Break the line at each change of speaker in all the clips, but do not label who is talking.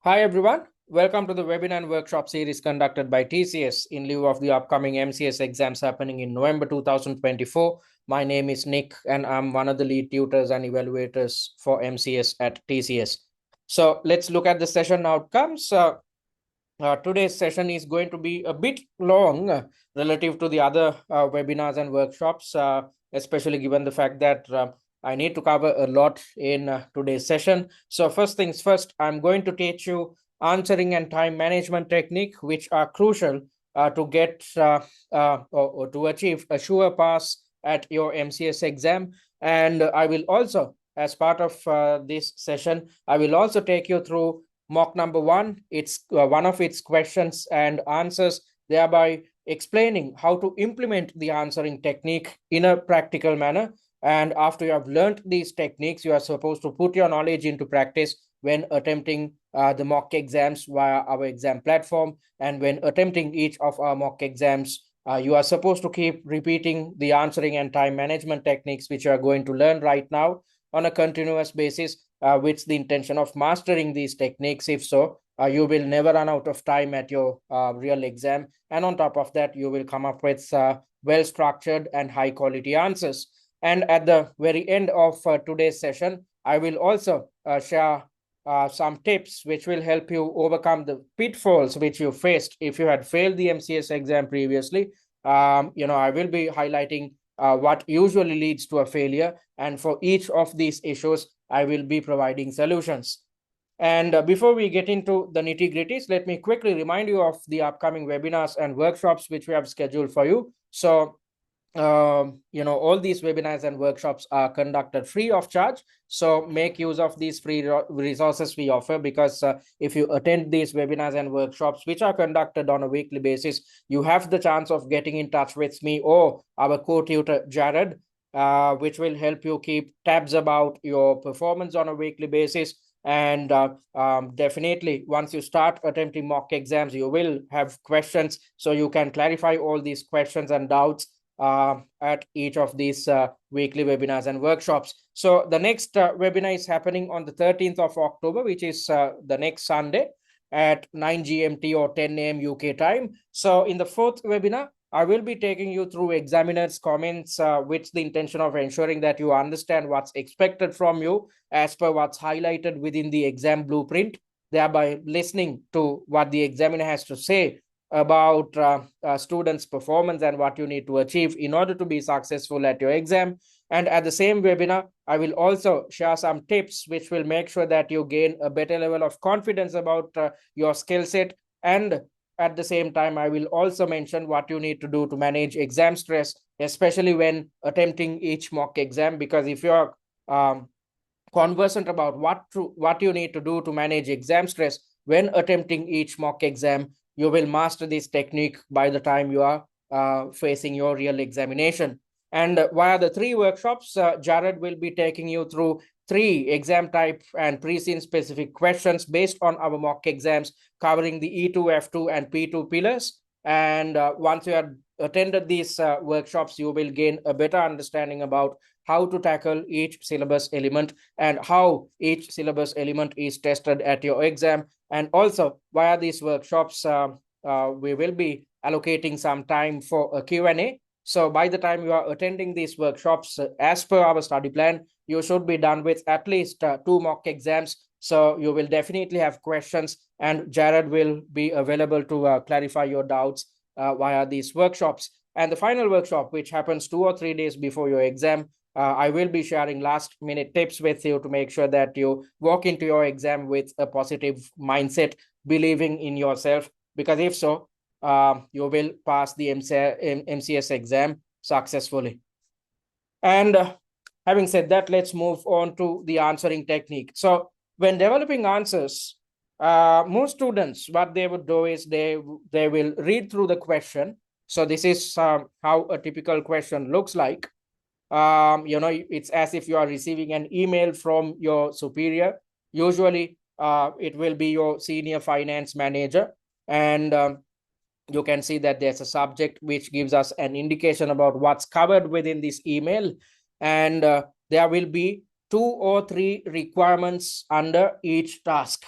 Hi everyone, welcome to the webinar and workshop series conducted by TCS in lieu of the upcoming MCS exams happening in November 2024. My name is Nick and I'm one of the lead tutors and evaluators for MCS at TCS. So let's look at the session outcomes. Today's session is going to be a bit long relative to the other webinars and workshops, especially given the fact that I need to cover a lot in today's session. So first things first, I'm going to teach you answering and time management technique, which are crucial to get or to achieve a sure pass at your MCS exam. And I will also, as part of this session, I will also take you through mock number one. It's one of its questions and answers, thereby explaining how to implement the answering technique in a practical manner. And after you have learned these techniques, you are supposed to put your knowledge into practice when attempting the mock exams via our exam platform. And when attempting each of our mock exams, you are supposed to keep repeating the answering and time management techniques, which you are going to learn right now on a continuous basis, with the intention of mastering these techniques. If so, you will never run out of time at your real exam. And on top of that, you will come up with well-structured and high-quality answers. And at the very end of today's session, I will also share some tips which will help you overcome the pitfalls which you faced if you had failed the MCS exam previously. I will be highlighting what usually leads to a failure, and for each of these issues, I will be providing solutions. And before we get into the nitty-gritties, let me quickly remind you of the upcoming webinars and workshops which we have scheduled for you. So all these webinars and workshops are conducted free of charge. So make use of these free resources we offer, because if you attend these webinars and workshops, which are conducted on a weekly basis, you have the chance of getting in touch with me or our co-tutor, Jared, which will help you keep tabs about your performance on a weekly basis. And definitely, once you start attempting mock exams, you will have questions. So you can clarify all these questions and doubts at each of these weekly webinars and workshops. So the next webinar is happening on the 13th of October, which is the next Sunday at 9 GMT or 10 a.m. UK time. So in the fourth webinar, I will be taking you through examiners' comments with the intention of ensuring that you understand what's expected from you as per what's highlighted within the exam blueprint, thereby listening to what the examiner has to say about students' performance and what you need to achieve in order to be successful at your exam. And at the same webinar, I will also share some tips which will make sure that you gain a better level of confidence about your skill set. And at the same time, I will also mention what you need to do to manage exam stress, especially when attempting each mock exam, because if you're conversant about what you need to do to manage exam stress when attempting each mock exam, you will master this technique by the time you are facing your real examination. And via the three workshops, Jared will be taking you through three exam type and pre-scene specific questions based on our mock exams, covering the E2, F2, and P2 pillars. And once you have attended these workshops, you will gain a better understanding about how to tackle each syllabus element and how each syllabus element is tested at your exam. And also, via these workshops, we will be allocating some time for a Q&A. So by the time you are attending these workshops, as per our study plan, you should be done with at least two mock exams. So you will definitely have questions, and Jared will be available to clarify your doubts via these workshops. And the final workshop, which happens 2 or 3 days before your exam, I will be sharing last minute tips with you to make sure that you walk into your exam with a positive mindset, believing in yourself, because if so, you will pass the MCS exam successfully. And having said that, let's move on to the answering technique. So when developing answers, most students, what they would do is they will read through the question. So this is how a typical question looks like. It's as if you are receiving an email from your superior. Usually, it will be your senior finance manager. And you can see that there's a subject which gives us an indication about what's covered within this email. And there will be 2 or 3 requirements under each task.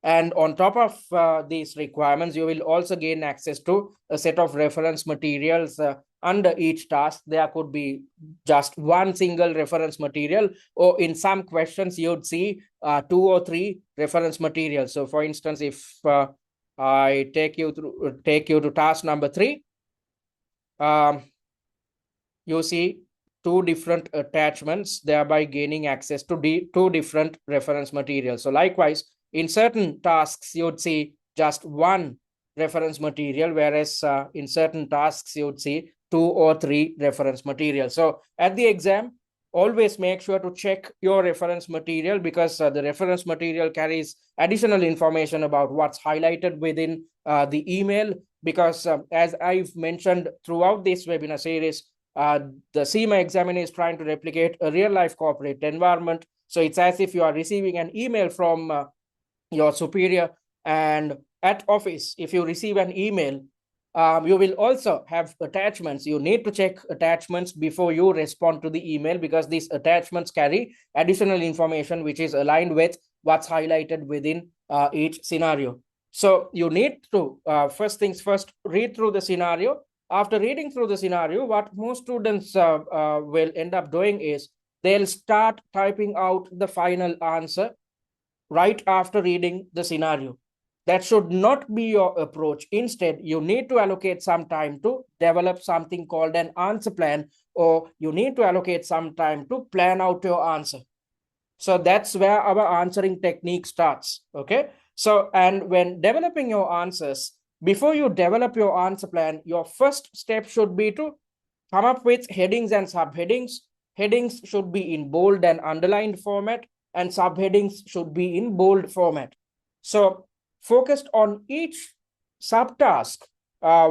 And on top of these requirements, you will also gain access to a set of reference materials. Under each task, there could be just one single reference material, or in some questions, you'd see 2 or 3 reference materials. So, for instance, if I take you to task number 3, you see 2 different attachments, thereby gaining access to 2 different reference materials. So likewise, in certain tasks, you would see just one reference material, whereas in certain tasks, you would see 2 or 3 reference materials. So at the exam, always make sure to check your reference material, because the reference material carries additional information about what's highlighted within the email. Because as I've mentioned throughout this webinar series, the CIMA examiner is trying to replicate a real-life corporate environment. So it's as if you are receiving an email from your superior. And at office, if you receive an email, you will also have attachments. You need to check attachments before you respond to the email, because these attachments carry additional information which is aligned with what's highlighted within each scenario. So you need to, first things first, read through the scenario. After reading through the scenario, what most students will end up doing is they'll start typing out the final answer right after reading the scenario. That should not be your approach. Instead, you need to allocate some time to develop something called an answer plan, or you need to allocate some time to plan out your answer. So that's where our answering technique starts. Okay. So, and when developing your answers, before you develop your answer plan, your first step should be to come up with headings and subheadings. Headings should be in bold and underlined format, and subheadings should be in bold format. So focused on each subtask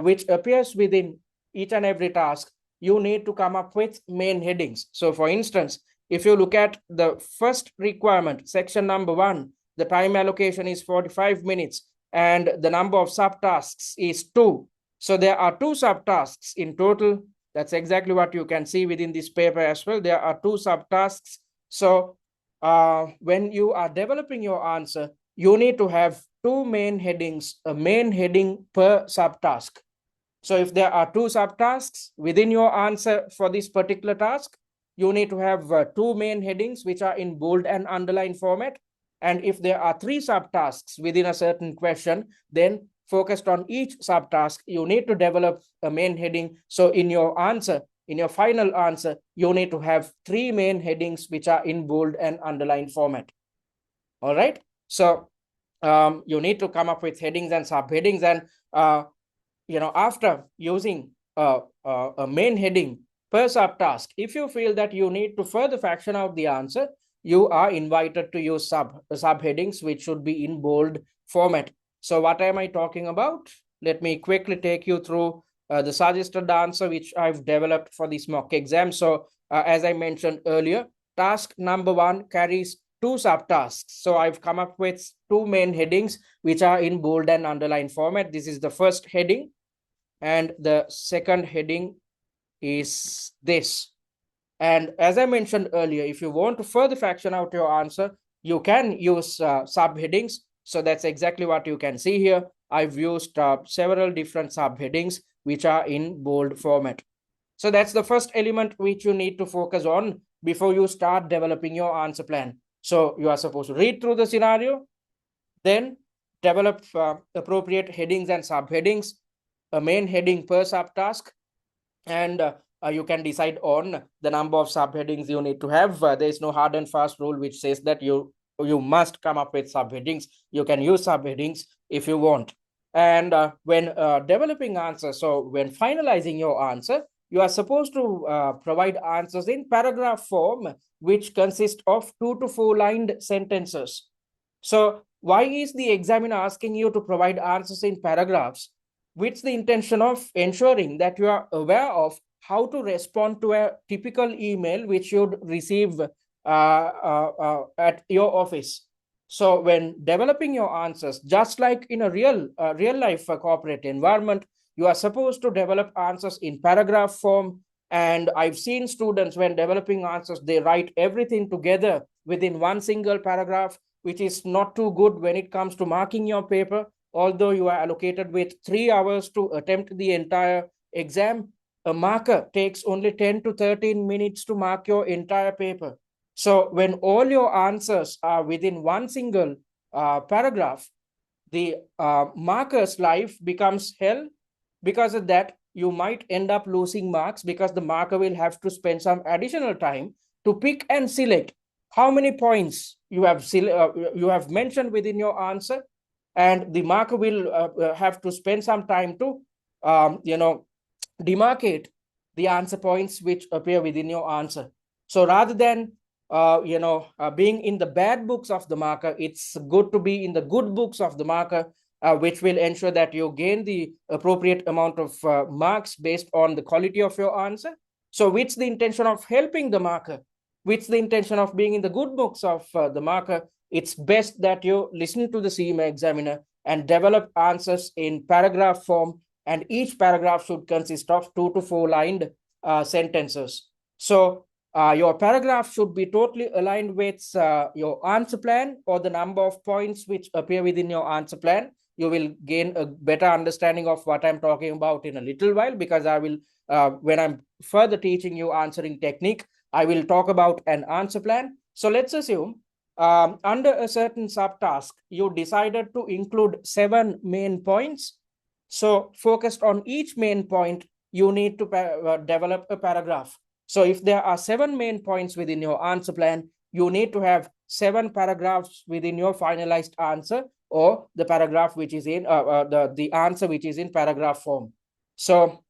which appears within each and every task, you need to come up with main headings. So for instance, if you look at the first requirement, section number 1, the time allocation is 45 minutes and the number of subtasks is 2. So there are 2 subtasks in total. That's exactly what you can see within this paper as well. There are 2 subtasks. So when you are developing your answer, you need to have 2 main headings, a main heading per subtask. So if there are 2 subtasks within your answer for this particular task, you need to have 2 main headings which are in bold and underlined format. And if there are 3 subtasks within a certain question, then focused on each subtask, you need to develop a main heading. So in your answer, in your final answer, you need to have 3 main headings which are in bold and underlined format. All right. So you need to come up with headings and subheadings. And after using a main heading per subtask, if you feel that you need to further fraction out the answer, you are invited to use subheadings which should be in bold format. So what am I talking about? Let me quickly take you through the suggested answer which I've developed for this mock exam. So as I mentioned earlier, task number 1 carries 2 subtasks. So I've come up with 2 main headings which are in bold and underlined format. This is the first heading, and the second heading is this. And as I mentioned earlier, if you want to further fraction out your answer, you can use subheadings. So that's exactly what you can see here. I've used several different subheadings which are in bold format. So that's the first element which you need to focus on before you start developing your answer plan. So you are supposed to read through the scenario, then develop appropriate headings and subheadings, a main heading per subtask, and you can decide on the number of subheadings you need to have. There is no hard and fast rule which says that you must come up with subheadings. You can use subheadings if you want. And when developing answers, so when finalizing your answer, you are supposed to provide answers in paragraph form, which consist of 2 to 4 lined sentences. So why is the examiner asking you to provide answers in paragraphs? With the intention of ensuring that you are aware of how to respond to a typical email which you'd receive at your office. So when developing your answers, just like in a real life corporate environment, you are supposed to develop answers in paragraph form. And I've seen students, when developing answers, they write everything together within one single paragraph. which is not too good when it comes to marking your paper. Although you are allocated with 3 hours to attempt the entire exam, a marker takes only 10 to 13 minutes to mark your entire paper. So when all your answers are within one single paragraph, the marker's life becomes hell. Because of that, you might end up losing marks because the marker will have to spend some additional time to pick and select how many points you have mentioned within your answer, and the marker will have to spend some time to demarcate the answer points which appear within your answer. So rather than being in the bad books of the marker, it's good to be in the good books of the marker, which will ensure that you gain the appropriate amount of marks based on the quality of your answer. So with the intention of helping the marker, with the intention of being in the good books of the marker, it's best that you listen to the CIMA examiner and develop answers in paragraph form, and each paragraph should consist of 2 to 4 lined sentences. So your paragraph should be totally aligned with your answer plan or the number of points which appear within your answer plan. You will gain a better understanding of what I'm talking about in a little while, because I will, when I'm further teaching you answering technique, I will talk about an answer plan. So let's assume under a certain subtask, you decided to include 7 main points. So focused on each main point, you need to develop a paragraph. So if there are 7 main points within your answer plan, you need to have 7 paragraphs within your finalized answer, or the paragraph which is in the answer which is in paragraph form. So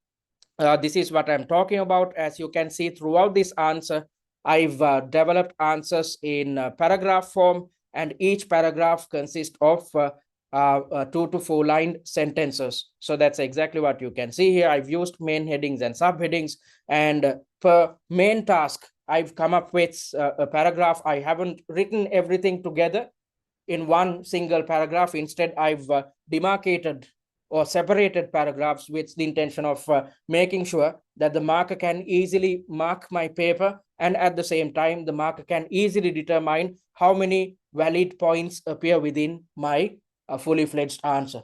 this is what I'm talking about. As you can see throughout this answer, I've developed answers in paragraph form, and each paragraph consists of 2 to 4 lined sentences. So that's exactly what you can see here. I've used main headings and subheadings, and per main task, I've come up with a paragraph. I haven't written everything together in one single paragraph. Instead, I've demarcated or separated paragraphs with the intention of making sure that the marker can easily mark my paper, and at the same time, the marker can easily determine how many valid points appear within my fully fledged answer.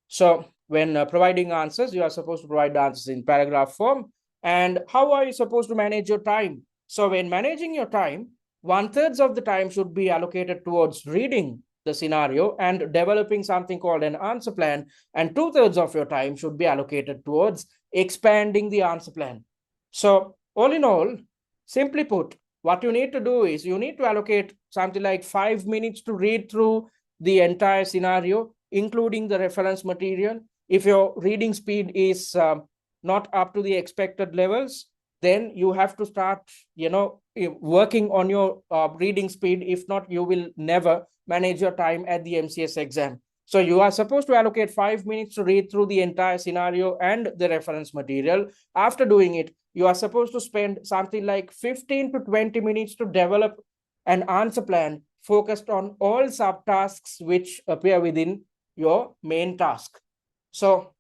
So when providing answers, you are supposed to provide the answers in paragraph form. And how are you supposed to manage your time? So when managing your time, 1/3 of the time should be allocated towards reading the scenario and developing something called an answer plan, and 2/3 of your time should be allocated towards expanding the answer plan. So all in all, simply put, what you need to do is you need to allocate something like 5 minutes to read through the entire scenario, including the reference material. If your reading speed is not up to the expected levels, then you have to start working on your reading speed. If not, you will never manage your time at the MCS exam. So you are supposed to allocate 5 minutes to read through the entire scenario and the reference material. After doing it, you are supposed to spend something like 15 to 20 minutes to develop an answer plan focused on all subtasks which appear within your main task. So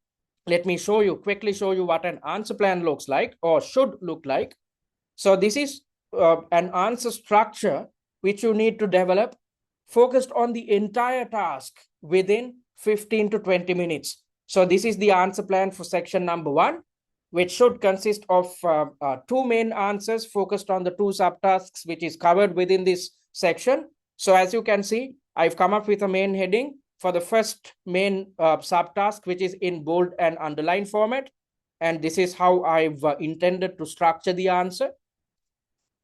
let me quickly show you what an answer plan looks like, or should look like. So this is an answer structure which you need to develop focused on the entire task within 15 to 20 minutes. So this is the answer plan for section number 1, which should consist of 2 main answers focused on the 2 subtasks which is covered within this section. So as you can see, I've come up with a main heading for the first main subtask, which is in bold and underline format. And this is how I've intended to structure the answer.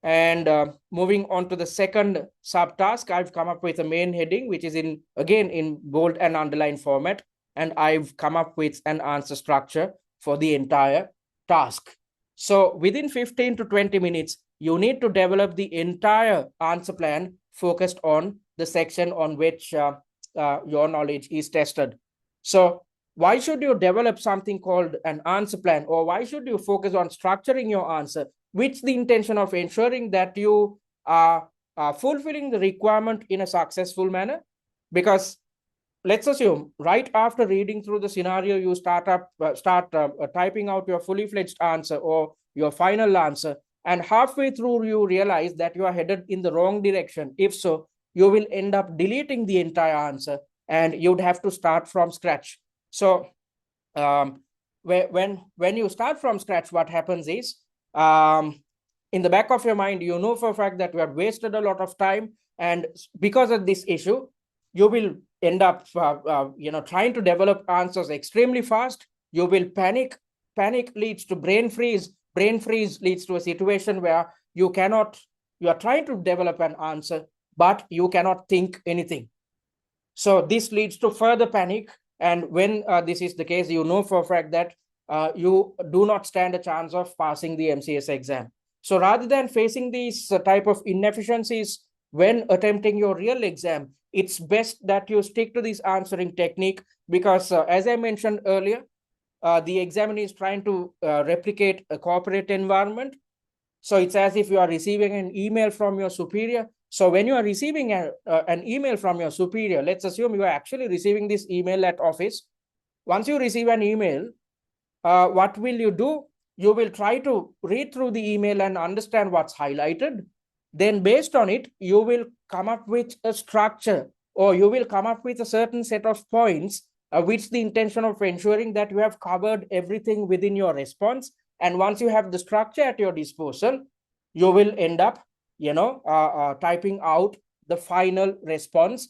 And moving on to the second subtask, I've come up with a main heading, which is again in bold and underline format. And I've come up with an answer structure for the entire task. So within 15 to 20 minutes, you need to develop the entire answer plan focused on the section on which your knowledge is tested. So why should you develop something called an answer plan, or why should you focus on structuring your answer with the intention of ensuring that you are fulfilling the requirement in a successful manner? Because let's assume right after reading through the scenario, you start typing out your fully fledged answer or your final answer, and halfway through you realize that you are headed in the wrong direction. If so, you will end up deleting the entire answer and you'd have to start from scratch. So when you start from scratch, what happens is, in the back of your mind, you know for a fact that you have wasted a lot of time, and because of this issue, you will end up trying to develop answers extremely fast. You will panic. Panic leads to brain freeze. Brain freeze leads to a situation where you are trying to develop an answer, but you cannot think anything. So this leads to further panic. And when this is the case, you know for a fact that you do not stand a chance of passing the MCS exam. So rather than facing these type of inefficiencies when attempting your real exam, it's best that you stick to this answering technique, because as I mentioned earlier, the examiner is trying to replicate a corporate environment. So it's as if you are receiving an email from your superior. So when you are receiving an email from your superior, let's assume you are actually receiving this email at office. Once you receive an email, what will you do? You will try to read through the email and understand what's highlighted. Then based on it, you will come up with a structure, or you will come up with a certain set of points, with the intention of ensuring that you have covered everything within your response. And once you have the structure at your disposal, you will end up, typing out the final response.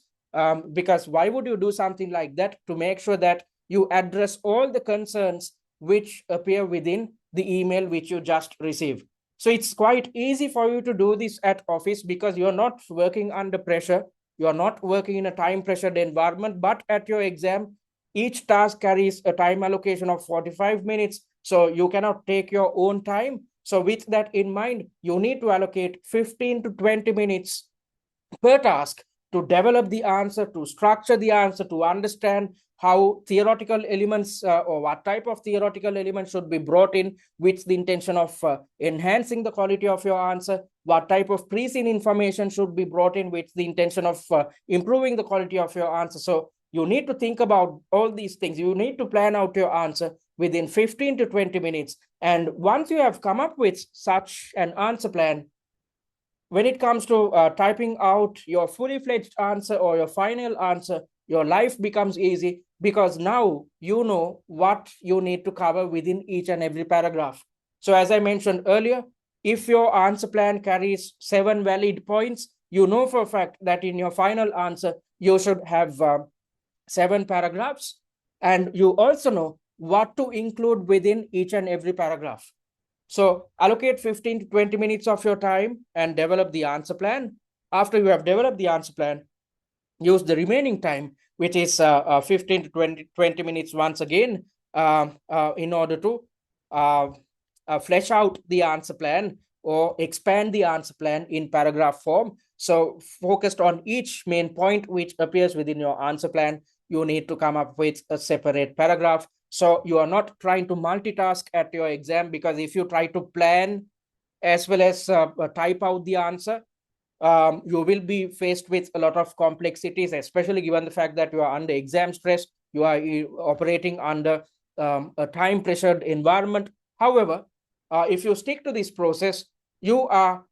Because why would you do something like that? To make sure that you address all the concerns which appear within the email which you just received. So it's quite easy for you to do this at office, because you're not working under pressure. You're not working in a time pressured environment. But at your exam, each task carries a time allocation of 45 minutes. So you cannot take your own time. So with that in mind, you need to allocate 15 to 20 minutes per task to develop the answer, to structure the answer, to understand how theoretical elements, or what type of theoretical elements should be brought in with the intention of enhancing the quality of your answer, what type of pre-seen information should be brought in with the intention of improving the quality of your answer. So you need to think about all these things. You need to plan out your answer within 15 to 20 minutes. And once you have come up with such an answer plan, when it comes to typing out your fully fledged answer or your final answer, your life becomes easy, because now you know what you need to cover within each and every paragraph. So as I mentioned earlier, if your answer plan carries 7 valid points, you know for a fact that in your final answer, you should have 7 paragraphs. And you also know what to include within each and every paragraph. So allocate 15 to 20 minutes of your time and develop the answer plan. After you have developed the answer plan, use the remaining time, which is 15 to 20 minutes once again, in order to flesh out the answer plan or expand the answer plan in paragraph form. So focused on each main point which appears within your answer plan, you need to come up with a separate paragraph. So you are not trying to multitask at your exam, because if you try to plan as well as type out the answer, you will be faced with a lot of complexities, especially given the fact that you are under exam stress, you are operating under a time pressured environment. However, if you stick to this process, you are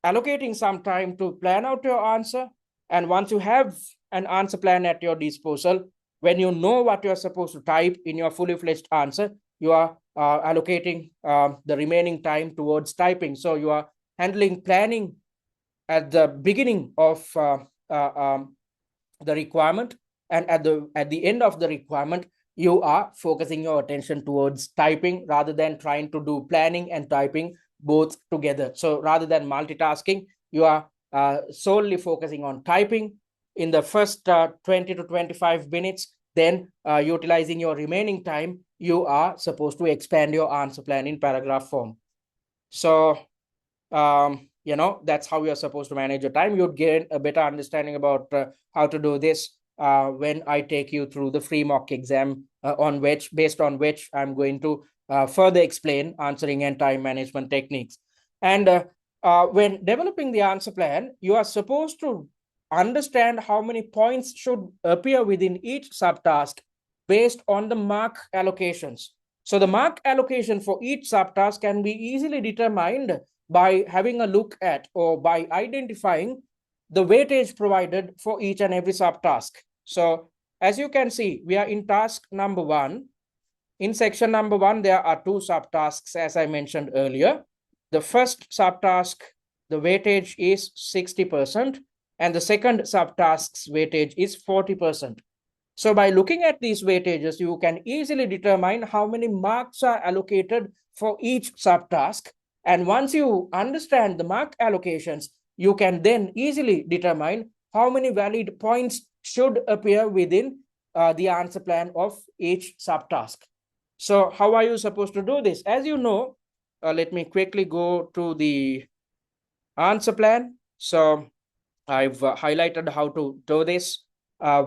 allocating some time to plan out your answer. And once you have an answer plan at your disposal, when you know what you're supposed to type in your fully fledged answer, you are allocating the remaining time towards typing. So you are handling planning at the beginning of the requirement, and at the end of the requirement, you are focusing your attention towards typing rather than trying to do planning and typing both together. So rather than multitasking, you are solely focusing on typing in the first 20 to 25 minutes. Then utilizing your remaining time, you are supposed to expand your answer plan in paragraph form. So that's how you're supposed to manage your time. You'd gain a better understanding about how to do this when I take you through the free mock exam, based on which I'm going to further explain answering and time management techniques. And when developing the answer plan, you are supposed to understand how many points should appear within each subtask based on the mark allocations. So the mark allocation for each subtask can be easily determined by having a look at, or by identifying the weightage provided for each and every subtask. So as you can see, we are in task number 1. In section number 1, there are 2 subtasks, as I mentioned earlier. The first subtask, the weightage is 60%, and the second subtask's weightage is 40%. So by looking at these weightages, you can easily determine how many marks are allocated for each subtask. And once you understand the mark allocations, you can then easily determine how many valid points should appear within the answer plan of each subtask. So how are you supposed to do this? As you know, let me quickly go to the answer plan. So I've highlighted how to do this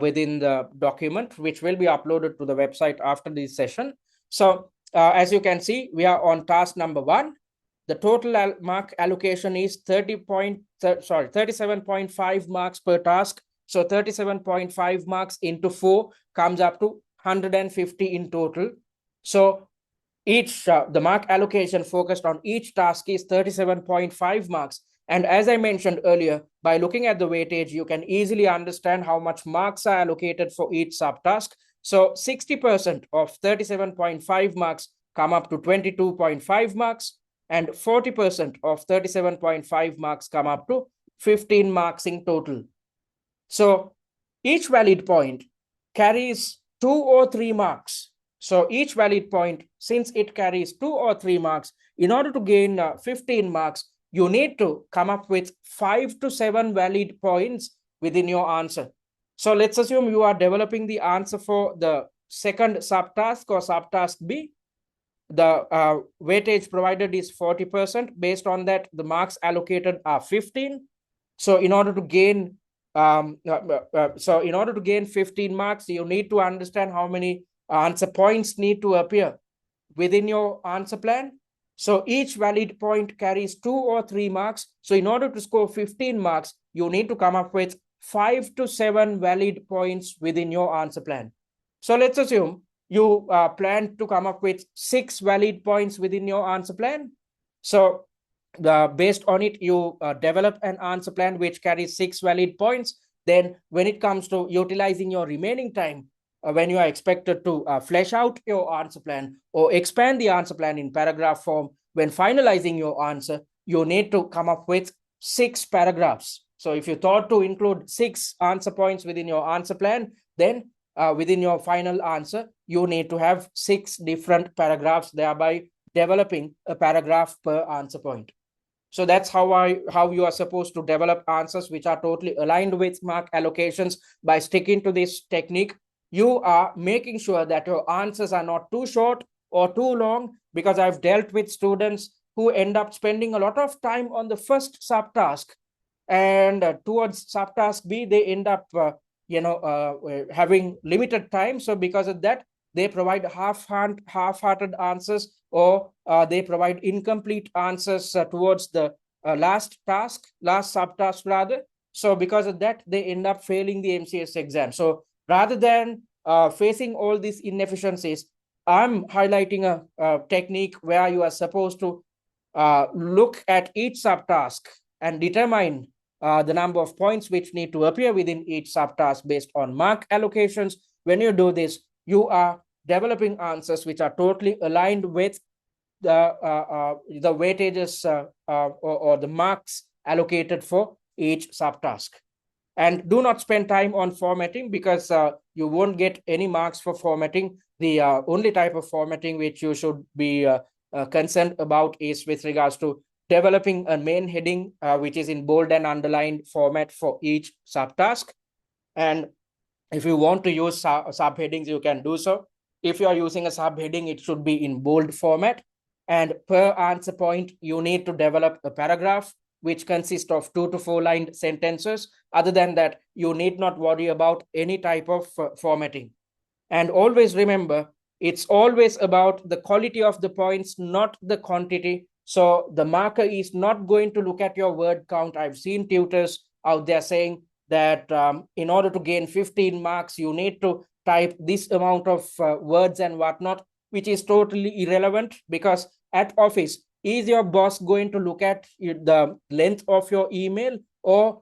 within the document, which will be uploaded to the website after this session. So as you can see, we are on task number 1. The total mark allocation is 37.5 marks per task. So 37.5 marks into 4 comes up to 150 in total. So each the mark allocation focused on each task is 37.5 marks. And as I mentioned earlier, by looking at the weightage, you can easily understand how much marks are allocated for each subtask. So 60% of 37.5 marks come up to 22.5 marks, and 40% of 37.5 marks come up to 15 marks in total. So each valid point carries 2 or 3 marks. So each valid point, since it carries 2 or 3 marks, in order to gain 15 marks, you need to come up with 5 to 7 valid points within your answer. So let's assume you are developing the answer for the second subtask or subtask B. The weightage provided is 40%. Based on that, the marks allocated are 15. So in order to gain 15 marks, you need to understand how many answer points need to appear within your answer plan. So each valid point carries 2 or 3 marks. So in order to score 15 marks, you need to come up with 5 to 7 valid points within your answer plan. So let's assume you plan to come up with 6 valid points within your answer plan. So based on it, you develop an answer plan which carries 6 valid points. Then when it comes to utilizing your remaining time, when you are expected to flesh out your answer plan or expand the answer plan in paragraph form, when finalizing your answer, you need to come up with 6 paragraphs. So if you thought to include 6 answer points within your answer plan, then within your final answer, you need to have 6 different paragraphs, thereby developing a paragraph per answer point. So that's how you are supposed to develop answers which are totally aligned with mark allocations. By sticking to this technique, you are making sure that your answers are not too short or too long, because I've dealt with students who end up spending a lot of time on the first subtask, and towards subtask B, they end up having limited time. So because of that, they provide half-hearted answers, or they provide incomplete answers towards the last subtask rather. So because of that, they end up failing the MCS exam. So rather than facing all these inefficiencies, I'm highlighting a technique where you are supposed to look at each subtask and determine the number of points which need to appear within each subtask based on mark allocations. When you do this, you are developing answers which are totally aligned with the weightages or the marks allocated for each subtask. And do not spend time on formatting, because you won't get any marks for formatting. The only type of formatting which you should be concerned about is with regards to developing a main heading which is in bold and underlined format for each subtask. And if you want to use subheadings, you can do so. If you are using a subheading, it should be in bold format. And per answer point, you need to develop a paragraph which consists of 2 to 4 lined sentences. Other than that, you need not worry about any type of formatting. And always remember, it's always about the quality of the points, not the quantity. So the marker is not going to look at your word count. I've seen tutors out there saying that in order to gain 15 marks, you need to type this amount of words and whatnot, which is totally irrelevant, because at office, is your boss going to look at the length of your email, or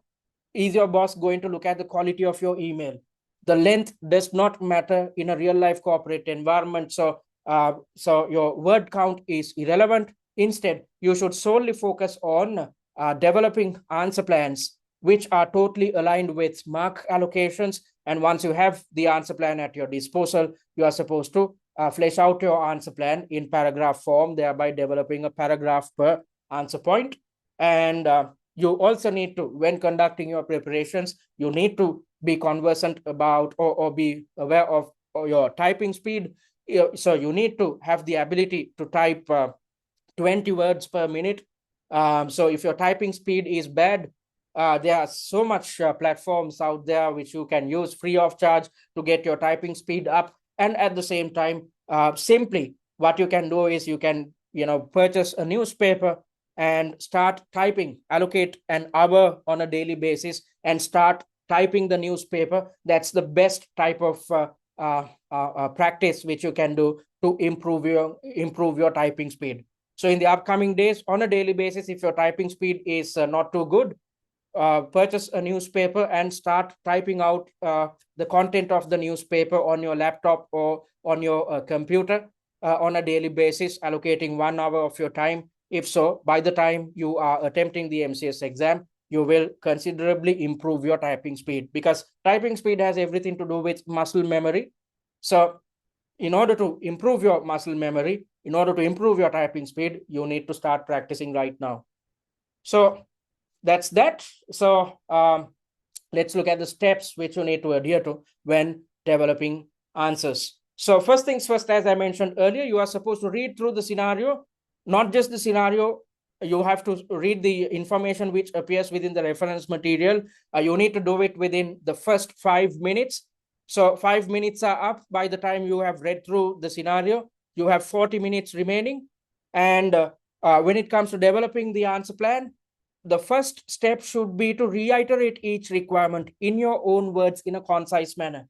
is your boss going to look at the quality of your email? The length does not matter in a real life corporate environment. So your word count is irrelevant. Instead, you should solely focus on developing answer plans which are totally aligned with mark allocations. And once you have the answer plan at your disposal, you are supposed to flesh out your answer plan in paragraph form, thereby developing a paragraph per answer point. And you also need to, when conducting your preparations, you need to be conversant about or be aware of your typing speed. So you need to have the ability to type 20 words per minute. So if your typing speed is bad, there are so much platforms out there which you can use free of charge to get your typing speed up. And at the same time, simply what you can do is you can purchase a newspaper and start typing, allocate an hour on a daily basis and start typing the newspaper. That's the best type of practice which you can do to improve your typing speed. So in the upcoming days, on a daily basis, if your typing speed is not too good, purchase a newspaper and start typing out the content of the newspaper on your laptop or on your computer on a daily basis, allocating 1 hour of your time. If so, by the time you are attempting the MCS exam, you will considerably improve your typing speed, because typing speed has everything to do with muscle memory. So in order to improve your muscle memory, in order to improve your typing speed, you need to start practicing right now. So that's that. So let's look at the steps which you need to adhere to when developing answers. So first things first, as I mentioned earlier, you are supposed to read through the scenario, not just the scenario. You have to read the information which appears within the reference material. You need to do it within the first 5 minutes. So 5 minutes are up by the time you have read through the scenario. You have 40 minutes remaining. And when it comes to developing the answer plan, the first step should be to reiterate each requirement in your own words in a concise manner.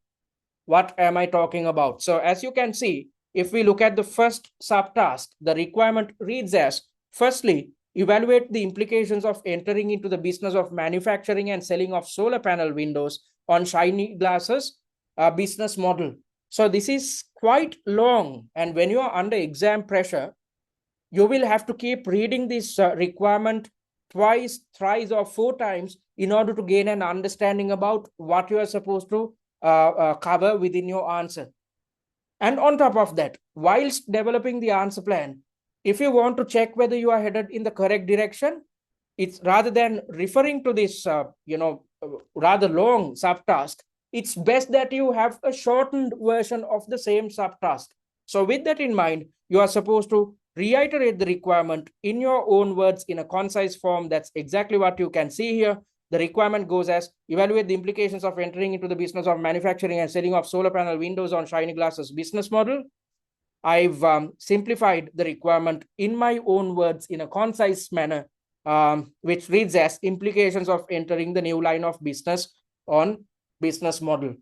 What am I talking about? So as you can see, if we look at the first subtask, the requirement reads as, firstly, evaluate the implications of entering into the business of manufacturing and selling of solar panel windows on Shinyglas business model. So this is quite long, and when you are under exam pressure, you will have to keep reading this requirement twice, thrice, or 4 times in order to gain an understanding about what you are supposed to cover within your answer. And on top of that, whilst developing the answer plan, if you want to check whether you are headed in the correct direction, it's rather than referring to this rather long subtask, it's best that you have a shortened version of the same subtask. So with that in mind, you are supposed to reiterate the requirement in your own words in a concise form. That's exactly what you can see here. The requirement goes as, evaluate the implications of entering into the business of manufacturing and selling of solar panel windows on Shinyglas business model. I've simplified the requirement in my own words in a concise manner, which reads as, implications of entering the new line of business on business model.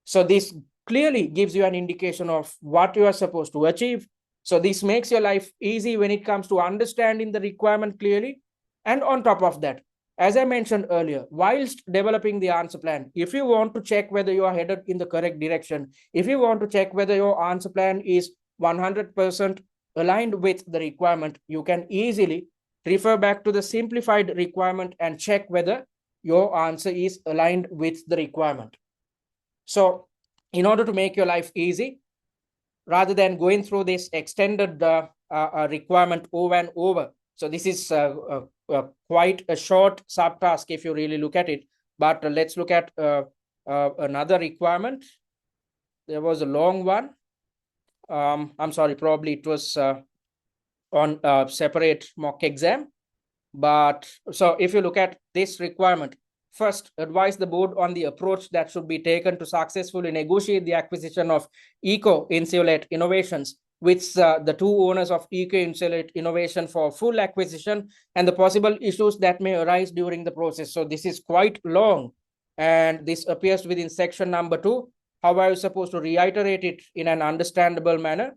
So this clearly gives you an indication of what you are supposed to achieve. So this makes your life easy when it comes to understanding the requirement clearly. And on top of that, as I mentioned earlier, whilst developing the answer plan, if you want to check whether you are headed in the correct direction, if you want to check whether your answer plan is 100% aligned with the requirement, you can easily refer back to the simplified requirement and check whether your answer is aligned with the requirement. So in order to make your life easy, rather than going through this extended requirement over and over, so this is quite a short subtask if you really look at it. But let's look at another requirement. There was a long one. I'm sorry, probably it was on a separate mock exam. But so if you look at this requirement, first, advise the board on the approach that should be taken to successfully negotiate the acquisition of Eco Insulate Innovations with the two owners of Eco Insulate Innovation for full acquisition and the possible issues that may arise during the process. So this is quite long, and this appears within section number 2. How are you supposed to reiterate it in an understandable manner?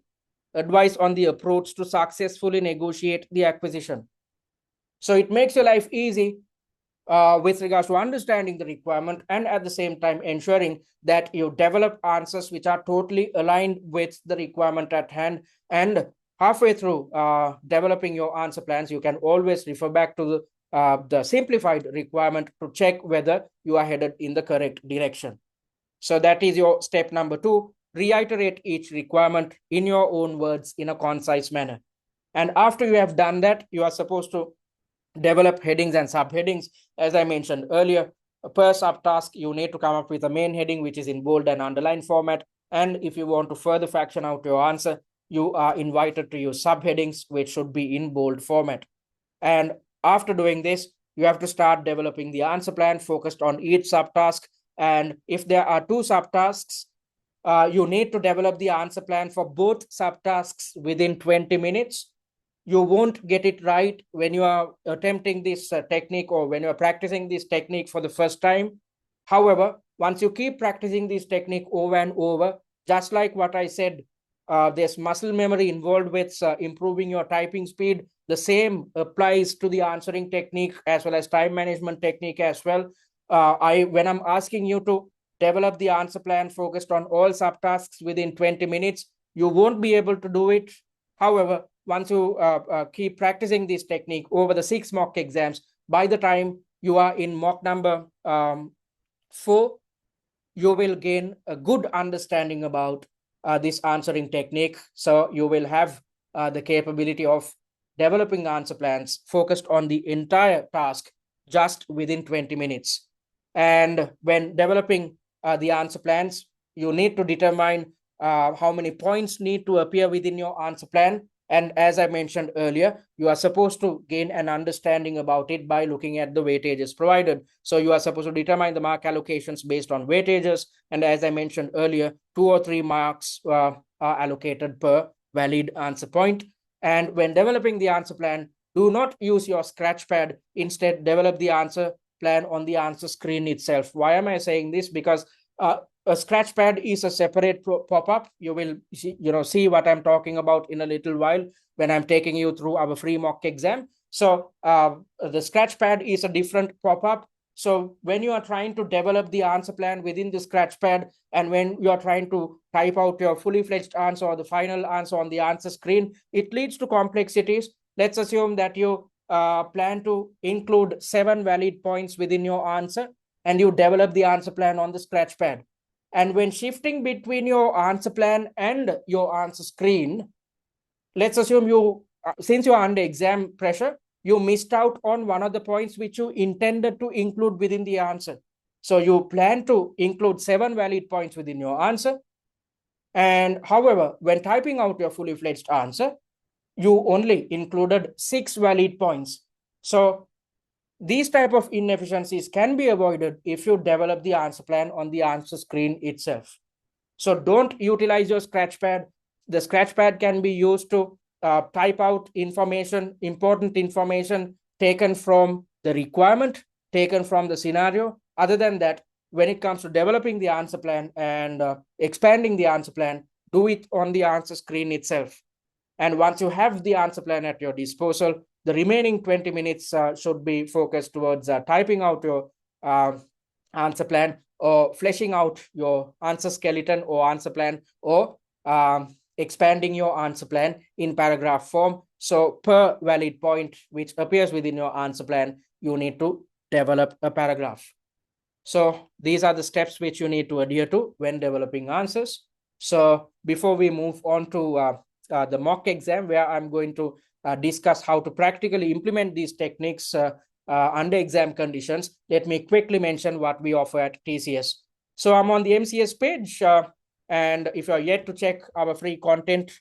Advice on the approach to successfully negotiate the acquisition. So it makes your life easy with regards to understanding the requirement, and at the same time ensuring that you develop answers which are totally aligned with the requirement at hand. And halfway through developing your answer plans, you can always refer back to the simplified requirement to check whether you are headed in the correct direction. So that is your step number 2. Reiterate each requirement in your own words in a concise manner. And after you have done that, you are supposed to develop headings and subheadings. As I mentioned earlier, per subtask, you need to come up with a main heading, which is in bold and underline format. And if you want to further fraction out your answer, you are invited to use subheadings, which should be in bold format. And after doing this, you have to start developing the answer plan focused on each subtask. And if there are 2 subtasks, you need to develop the answer plan for both subtasks within 20 minutes. You won't get it right when you are attempting this technique or when you are practicing this technique for the first time. However, once you keep practicing this technique over and over, just like what I said, there's muscle memory involved with improving your typing speed. The same applies to the answering technique as well as time management technique as well. When I'm asking you to develop the answer plan focused on all subtasks within 20 minutes, you won't be able to do it. However, once you keep practicing this technique over the 6 mock exams, by the time you are in mock number 4, you will gain a good understanding about this answering technique. So you will have the capability of developing answer plans focused on the entire task just within 20 minutes. And when developing the answer plans, you need to determine how many points need to appear within your answer plan. And as I mentioned earlier, you are supposed to gain an understanding about it by looking at the weightages provided. So you are supposed to determine the mark allocations based on weightages. And as I mentioned earlier, 2 or 3 marks are allocated per valid answer point. And when developing the answer plan, do not use your scratch pad. Instead, develop the answer plan on the answer screen itself. Why am I saying this? Because a scratch pad is a separate pop-up. You will see what I'm talking about in a little while when I'm taking you through our free mock exam. So the scratch pad is a different pop-up. So when you are trying to develop the answer plan within the scratch pad, and when you are trying to type out your fully fledged answer or the final answer on the answer screen, it leads to complexities. Let's assume that you plan to include 7 valid points within your answer, and you develop the answer plan on the scratch pad. And when shifting between your answer plan and your answer screen, let's assume since you are under exam pressure, you missed out on one of the points which you intended to include within the answer. So you plan to include 7 valid points within your answer. And however, when typing out your fully fledged answer, you only included 6 valid points. So these type of inefficiencies can be avoided if you develop the answer plan on the answer screen itself. So don't utilize your scratch pad. The scratch pad can be used to type out information, important information taken from the requirement, taken from the scenario. Other than that, when it comes to developing the answer plan and expanding the answer plan, do it on the answer screen itself. And once you have the answer plan at your disposal, the remaining 20 minutes should be focused towards typing out your answer plan or fleshing out your answer skeleton or answer plan, or expanding your answer plan in paragraph form. So per valid point which appears within your answer plan, you need to develop a paragraph. So these are the steps which you need to adhere to when developing answers. So before we move on to the mock exam, where I'm going to discuss how to practically implement these techniques under exam conditions, let me quickly mention what we offer at TCS. So I'm on the MCS page, and if you're yet to check our free content,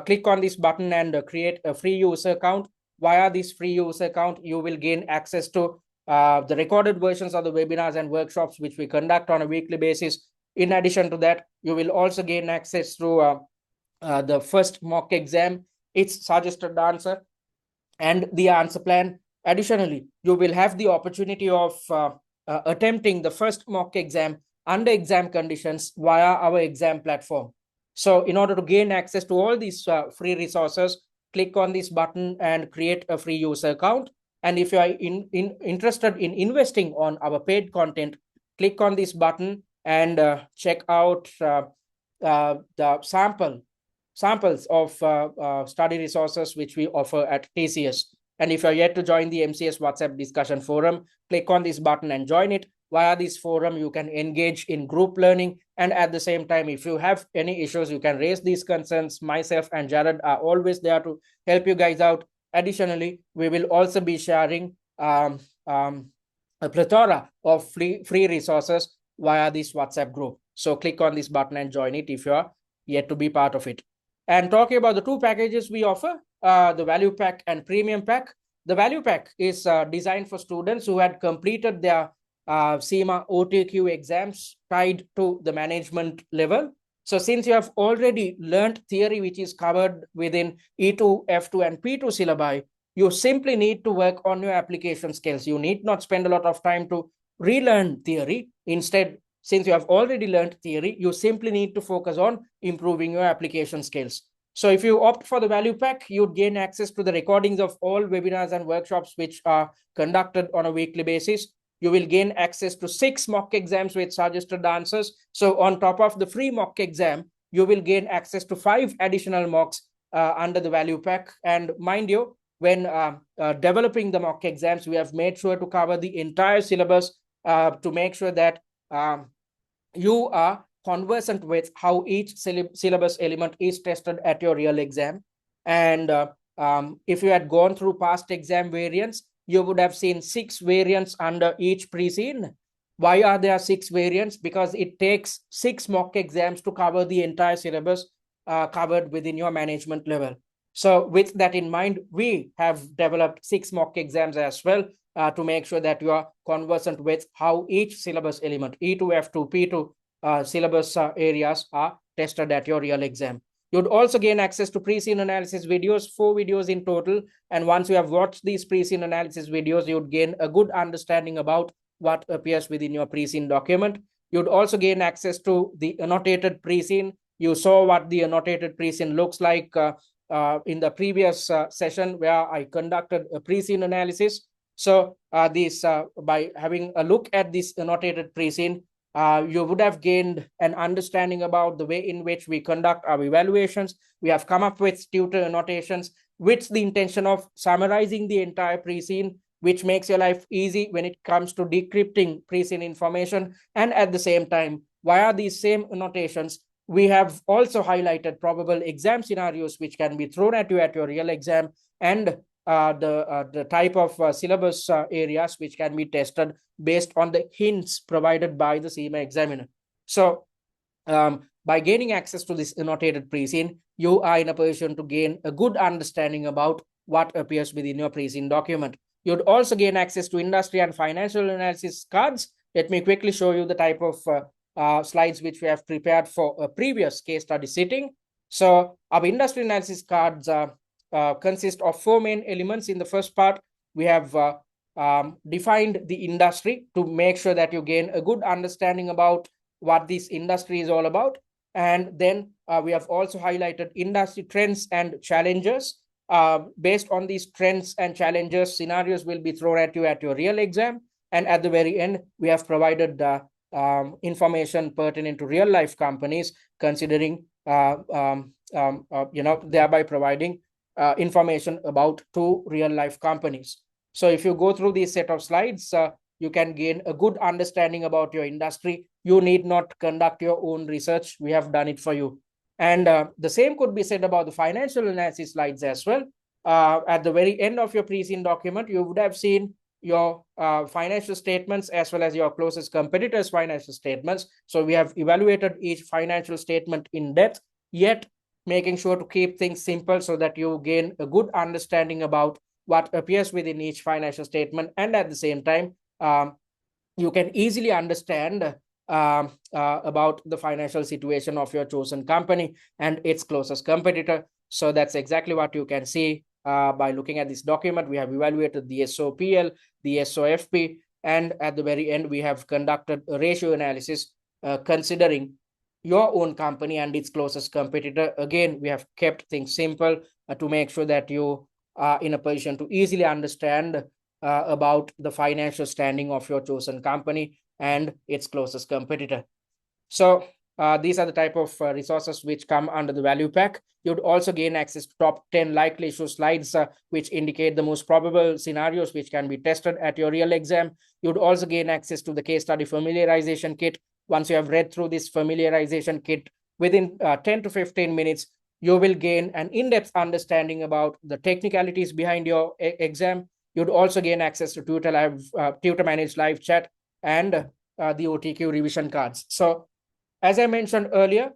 click on this button and create a free user account. Via this free user account, you will gain access to the recorded versions of the webinars and workshops which we conduct on a weekly basis. In addition to that, you will also gain access to the first mock exam, its suggested answer, and the answer plan. Additionally, you will have the opportunity of attempting the first mock exam under exam conditions via our exam platform. So in order to gain access to all these free resources, click on this button and create a free user account. And if you are interested in investing on our paid content, click on this button and check out the samples of study resources which we offer at TCS. And if you're yet to join the MCS WhatsApp discussion forum, click on this button and join it. Via this forum, you can engage in group learning. And at the same time, if you have any issues, you can raise these concerns. Myself and Jared are always there to help you guys out. Additionally, we will also be sharing a plethora of free resources via this WhatsApp group. So click on this button and join it if you are yet to be part of it. And talking about the two packages we offer, the value pack and premium pack. The value pack is designed for students who had completed their CIMA OTQ exams tied to the management level. So since you have already learned theory which is covered within E2, F2 and P2 syllabi, you simply need to work on your application skills. You need not spend a lot of time to relearn theory. Instead, since you have already learned theory, you simply need to focus on improving your application skills. So if you opt for the value pack, you'd gain access to the recordings of all webinars and workshops which are conducted on a weekly basis. You will gain access to 6 mock exams with suggested answers. So on top of the free mock exam, you will gain access to 5 additional mocks under the value pack. And mind you, when developing the mock exams, we have made sure to cover the entire syllabus to make sure that you are conversant with how each syllabus element is tested at your real exam. And if you had gone through past exam variants, you would have seen 6 variants under each pre-scene. Why are there 6 variants? Because it takes 6 mock exams to cover the entire syllabus covered within your management level. So with that in mind, we have developed 6 mock exams as well to make sure that you are conversant with how each syllabus element, E2, F2, P2 syllabus areas are tested at your real exam. You'd also gain access to pre-scene analysis videos, 4 videos in total. And once you have watched these pre-scene analysis videos, you'd gain a good understanding about what appears within your pre-scene document. You'd also gain access to the annotated pre-scene. You saw what the annotated pre-scene looks like in the previous session where I conducted a pre-scene analysis. So by having a look at this annotated pre-scene, you would have gained an understanding about the way in which we conduct our evaluations. We have come up with tutor annotations with the intention of summarizing the entire pre-scene, which makes your life easy when it comes to decrypting pre-scene information. And at the same time, via these same annotations, we have also highlighted probable exam scenarios which can be thrown at you at your real exam, and the type of syllabus areas which can be tested based on the hints provided by the CIMA examiner. So by gaining access to this annotated pre-scene, you are in a position to gain a good understanding about what appears within your pre-scene document. You'd also gain access to industry and financial analysis cards. Let me quickly show you the type of slides which we have prepared for a previous case study sitting. So our industry analysis cards consist of 4 main elements. In the first part, we have defined the industry to make sure that you gain a good understanding about what this industry is all about. And then we have also highlighted industry trends and challenges. Based on these trends and challenges, scenarios will be thrown at you at your real exam. And at the very end, we have provided information pertinent to real life companies, considering, thereby providing information about 2 real life companies. So if you go through this set of slides, you can gain a good understanding about your industry. You need not conduct your own research. We have done it for you. And the same could be said about the financial analysis slides as well. At the very end of your pre-scene document, you would have seen your financial statements as well as your closest competitors' financial statements. So we have evaluated each financial statement in depth, yet making sure to keep things simple so that you gain a good understanding about what appears within each financial statement. And at the same time, you can easily understand about the financial situation of your chosen company and its closest competitor. So that's exactly what you can see by looking at this document. We have evaluated the SOPL, the SOFP, and at the very end, we have conducted a ratio analysis considering your own company and its closest competitor. Again, we have kept things simple to make sure that you are in a position to easily understand about the financial standing of your chosen company and its closest competitor. So these are the type of resources which come under the value pack. You'd also gain access to top 10 likely issue slides, which indicate the most probable scenarios which can be tested at your real exam. You'd also gain access to the case study familiarization kit. Once you have read through this familiarization kit, within 10 to 15 minutes, you will gain an in-depth understanding about the technicalities behind your exam. You'd also gain access to tutor managed live chat and the OTQ revision cards. So as I mentioned earlier,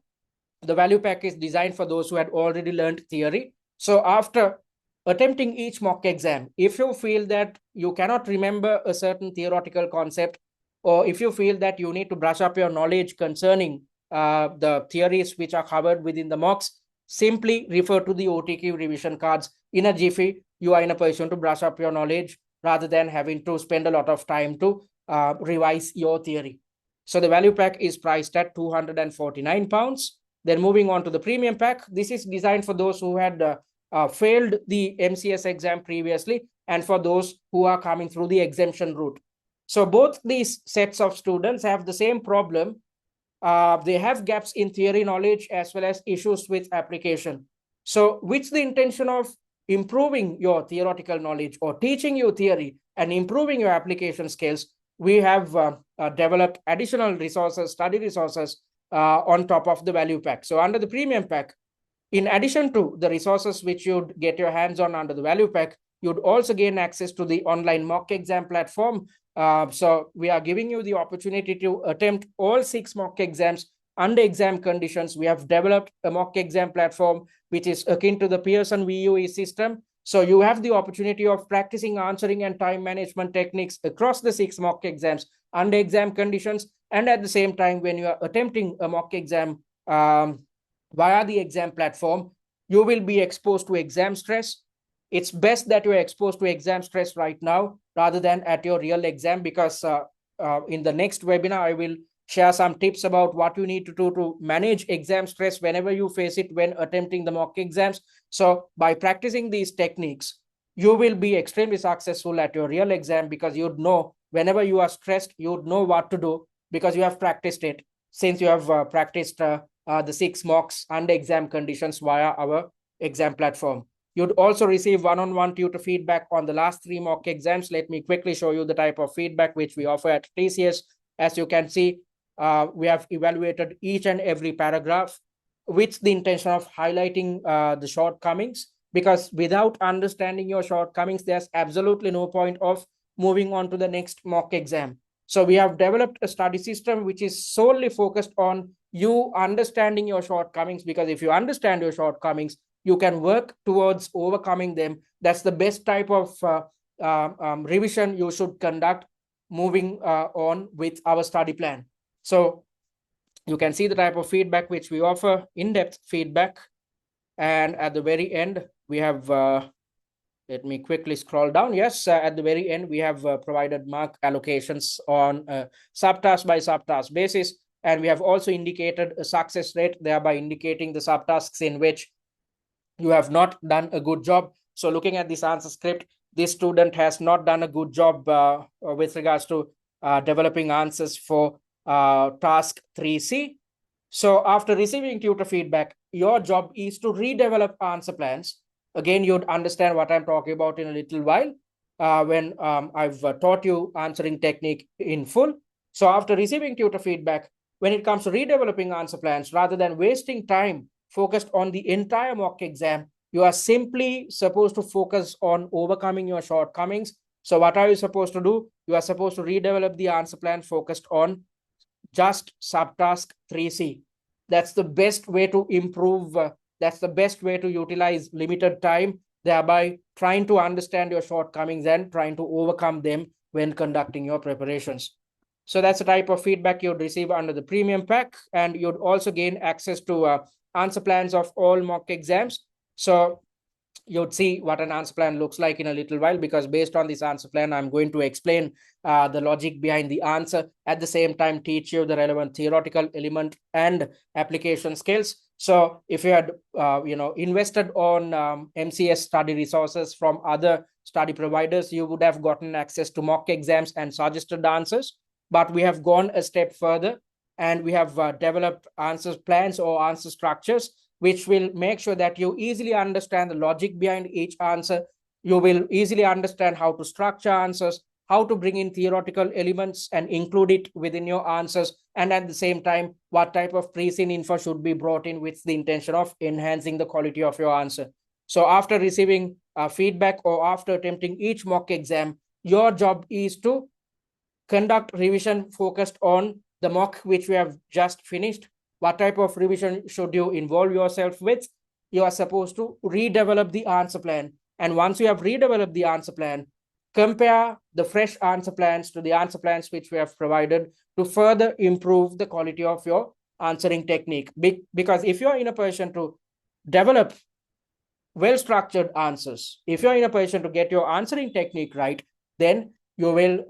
the value pack is designed for those who had already learned theory. So after attempting each mock exam, if you feel that you cannot remember a certain theoretical concept, or if you feel that you need to brush up your knowledge concerning the theories which are covered within the mocks, simply refer to the OTQ revision cards. In a jiffy, you are in a position to brush up your knowledge rather than having to spend a lot of time to revise your theory. So the value pack is priced at £249. Then moving on to the premium pack, this is designed for those who had failed the MCS exam previously and for those who are coming through the exemption route. So both these sets of students have the same problem. They have gaps in theory knowledge as well as issues with application. So with the intention of improving your theoretical knowledge or teaching you theory and improving your application skills, we have developed additional resources, study resources on top of the value pack. So under the premium pack, in addition to the resources which you'd get your hands on under the value pack, you'd also gain access to the online mock exam platform. So we are giving you the opportunity to attempt all 6 mock exams under exam conditions. We have developed a mock exam platform which is akin to the Pearson VUE system. So you have the opportunity of practicing answering and time management techniques across the 6 mock exams under exam conditions. And at the same time, when you are attempting a mock exam via the exam platform, you will be exposed to exam stress. It's best that you are exposed to exam stress right now rather than at your real exam, because in the next webinar, I will share some tips about what you need to do to manage exam stress whenever you face it when attempting the mock exams. So by practicing these techniques, you will be extremely successful at your real exam, because you'd know whenever you are stressed, you'd know what to do because you have practiced it, since you have practiced the 6 mocks under exam conditions via our exam platform. You'd also receive one-on-one tutor feedback on the last 3 mock exams. Let me quickly show you the type of feedback which we offer at TCS. As you can see, we have evaluated each and every paragraph with the intention of highlighting the shortcomings, because without understanding your shortcomings, there's absolutely no point of moving on to the next mock exam. So we have developed a study system which is solely focused on you understanding your shortcomings, because if you understand your shortcomings, you can work towards overcoming them. That's the best type of revision you should conduct moving on with our study plan. So you can see the type of feedback which we offer, in-depth feedback. And at the very end, we have, let me quickly scroll down. Yes, at the very end, we have provided mark allocations on subtask by subtask basis. And we have also indicated a success rate, thereby indicating the subtasks in which you have not done a good job. So looking at this answer script, this student has not done a good job with regards to developing answers for task 3C. So after receiving tutor feedback, your job is to redevelop answer plans. Again, you'd understand what I'm talking about in a little while when I've taught you answering technique in full. So after receiving tutor feedback, when it comes to redeveloping answer plans, rather than wasting time focused on the entire mock exam, you are simply supposed to focus on overcoming your shortcomings. So what are you supposed to do? You are supposed to redevelop the answer plan focused on just subtask 3C. That's the best way to improve. That's the best way to utilize limited time, thereby trying to understand your shortcomings and trying to overcome them when conducting your preparations. So that's the type of feedback you'd receive under the premium pack. And you'd also gain access to answer plans of all mock exams. So you'd see what an answer plan looks like in a little while, because based on this answer plan, I'm going to explain the logic behind the answer, at the same time teach you the relevant theoretical element and application skills. So if you had invested on MCS study resources from other study providers, you would have gotten access to mock exams and suggested answers. But we have gone a step further, and we have developed answer plans or answer structures, which will make sure that you easily understand the logic behind each answer. You will easily understand how to structure answers, how to bring in theoretical elements and include it within your answers, and at the same time, what type of pre-seen info should be brought in with the intention of enhancing the quality of your answer. So after receiving feedback or after attempting each mock exam, your job is to conduct revision focused on the mock which we have just finished. What type of revision should you involve yourself with? You are supposed to redevelop the answer plan. And once you have redeveloped the answer plan, compare the fresh answer plans to the answer plans which we have provided to further improve the quality of your answering technique. Because if you're in a position to develop well-structured answers, if you're in a position to get your answering technique right, then you will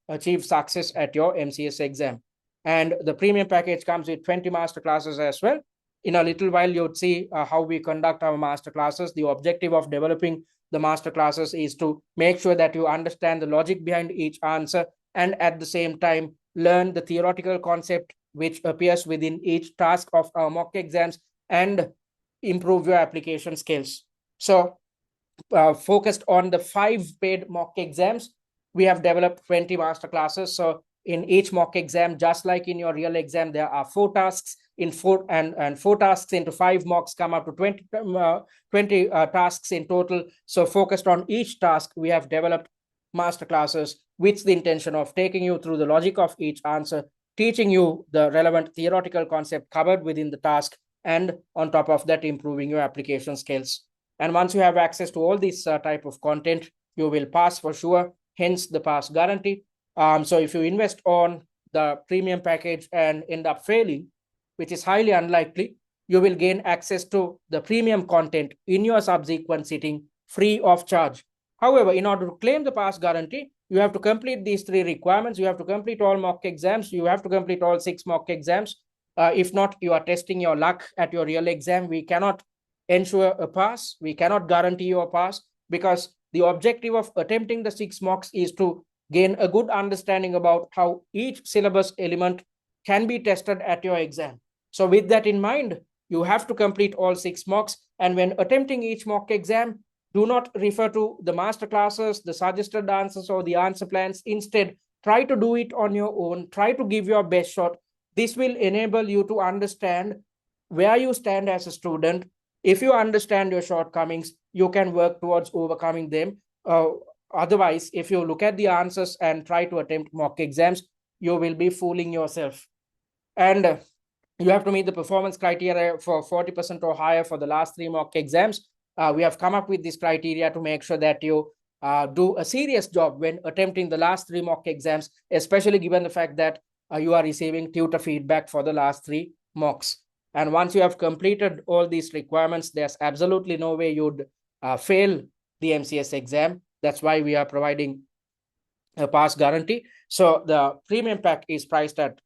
achieve success at your MCS exam. And the premium package comes with 20 master classes as well. In a little while, you'll see how we conduct our master classes. The objective of developing the master classes is to make sure that you understand the logic behind each answer, and at the same time learn the theoretical concept which appears within each task of our mock exams, and improve your application skills. So focused on the 5 paid mock exams, we have developed 20 master classes. So in each mock exam, just like in your real exam, there are 4 tasks in 4 and 4 tasks into 5 mocks come up to 20 tasks in total. So focused on each task, we have developed master classes with the intention of taking you through the logic of each answer, teaching you the relevant theoretical concept covered within the task, and on top of that, improving your application skills. And once you have access to all this type of content, you will pass for sure, hence the pass guarantee. So if you invest on the premium package and end up failing, which is highly unlikely, you will gain access to the premium content in your subsequent sitting free of charge. However, in order to claim the pass guarantee, you have to complete these 3 requirements. You have to complete all mock exams. You have to complete all 6 mock exams. If not, you are testing your luck at your real exam. We cannot ensure a pass. We cannot guarantee you a pass, because the objective of attempting the 6 mocks is to gain a good understanding about how each syllabus element can be tested at your exam. So with that in mind, you have to complete all 6 mocks. And when attempting each mock exam, do not refer to the master classes, the suggested answers, or the answer plans. Instead, try to do it on your own. Try to give your best shot. This will enable you to understand where you stand as a student. If you understand your shortcomings, you can work towards overcoming them. Otherwise, if you look at the answers and try to attempt mock exams, you will be fooling yourself. And you have to meet the performance criteria for 40% or higher for the last 3 mock exams. We have come up with this criteria to make sure that you do a serious job when attempting the last 3 mock exams, especially given the fact that you are receiving tutor feedback for the last 3 mocks. And once you have completed all these requirements, there's absolutely no way you'd fail the MCS exam. That's why we are providing a pass guarantee. So the premium pack is priced at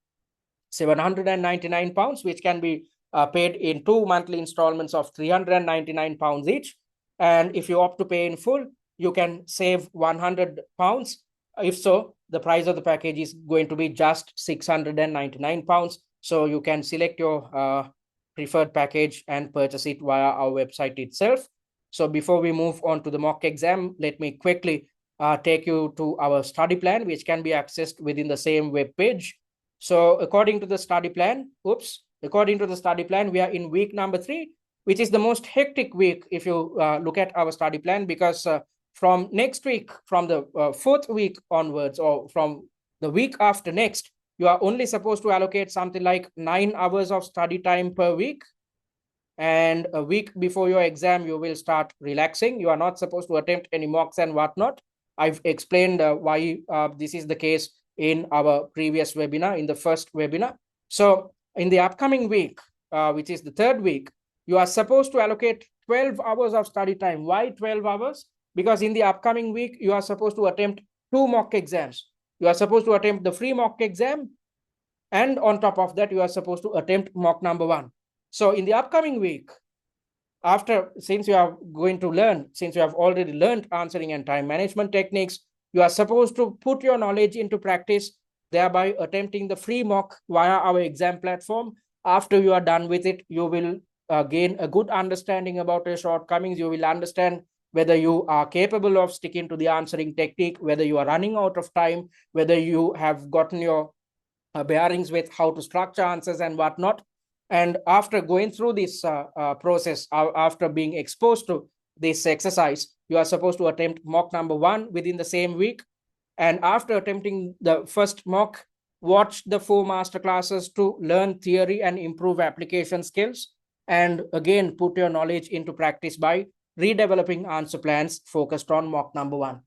£799, which can be paid in 2 monthly installments of £399 each. And if you opt to pay in full, you can save £100. If so, the price of the package is going to be just £699. So you can select your preferred package and purchase it via our website itself. So before we move on to the mock exam, let me quickly take you to our study plan, which can be accessed within the same web page. So according to the study plan, we are in week number 3, which is the most hectic week if you look at our study plan, because from next week, from the 4th week onwards, or from the week after next, you are only supposed to allocate something like 9 hours of study time per week. And a week before your exam, you will start relaxing. You are not supposed to attempt any mocks and whatnot. I've explained why this is the case in our previous webinar, in the first webinar. So in the upcoming week, which is the 3rd week, you are supposed to allocate 12 hours of study time. Why 12 hours? Because in the upcoming week, you are supposed to attempt 2 mock exams. You are supposed to attempt the free mock exam, and on top of that, you are supposed to attempt mock number 1. So in the upcoming week, since you are going to learn, since you have already learned answering and time management techniques, you are supposed to put your knowledge into practice, thereby attempting the free mock via our exam platform. After you are done with it, you will gain a good understanding about your shortcomings. You will understand whether you are capable of sticking to the answering technique, whether you are running out of time, whether you have gotten your bearings with how to structure answers and whatnot. And after going through this process, after being exposed to this exercise, you are supposed to attempt mock number 1 within the same week. And after attempting the first mock, watch the 4 master classes to learn theory and improve application skills. And again, put your knowledge into practice by redeveloping answer plans focused on mock number 1.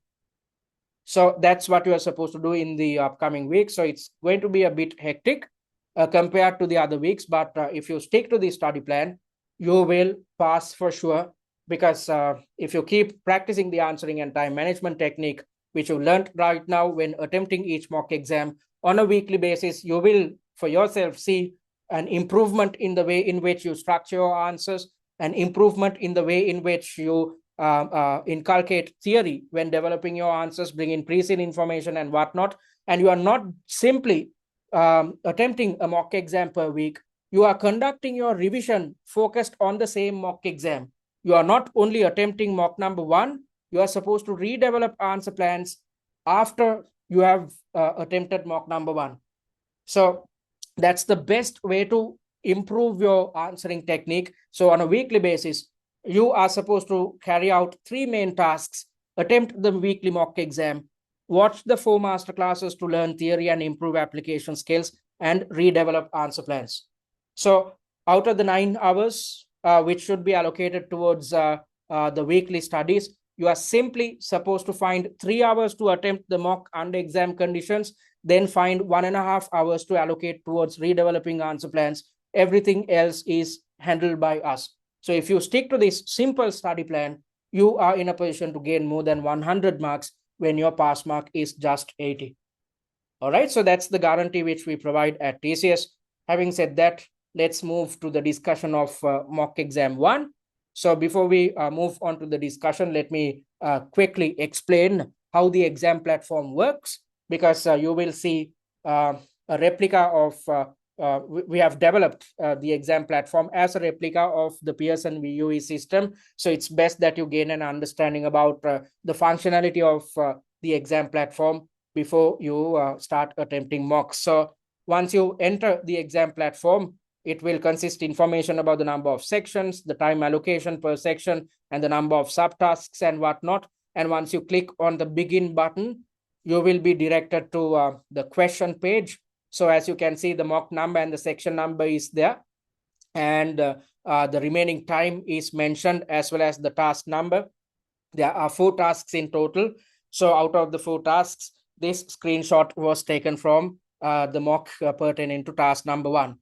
So that's what you are supposed to do in the upcoming week. So it's going to be a bit hectic compared to the other weeks. But if you stick to the study plan, you will pass for sure. Because if you keep practicing the answering and time management technique, which you learned right now when attempting each mock exam on a weekly basis, you will for yourself see an improvement in the way in which you structure your answers, an improvement in the way in which you inculcate theory when developing your answers, bring in pre-seen information and whatnot. And you are not simply attempting a mock exam per week. You are conducting your revision focused on the same mock exam. You are not only attempting mock number 1, you are supposed to redevelop answer plans after you have attempted mock number 1. So that's the best way to improve your answering technique. So on a weekly basis, you are supposed to carry out 3 main tasks: attempt the weekly mock exam, watch the 4 master classes to learn theory and improve application skills, and redevelop answer plans. So out of the 9 hours, which should be allocated towards the weekly studies, you are simply supposed to find 3 hours to attempt the mock under exam conditions, then find 1.5 hours to allocate towards redeveloping answer plans. Everything else is handled by us. So if you stick to this simple study plan, you are in a position to gain more than 100 marks when your pass mark is just 80. All right, so that's the guarantee which we provide at TCS. Having said that, let's move to the discussion of mock exam 1. So before we move on to the discussion, let me quickly explain how the exam platform works, because you will see a replica of we have developed the exam platform as a replica of the Pearson VUE system. So it's best that you gain an understanding about the functionality of the exam platform before you start attempting mocks. So once you enter the exam platform, it will consist information about the number of sections, the time allocation per section, and the number of subtasks and whatnot. And once you click on the begin button, you will be directed to the question page. So as you can see, the mock number and the section number is there. And the remaining time is mentioned, as well as the task number. There are 4 tasks in total. So out of the 4 tasks, this screenshot was taken from the mock pertaining to task number 1.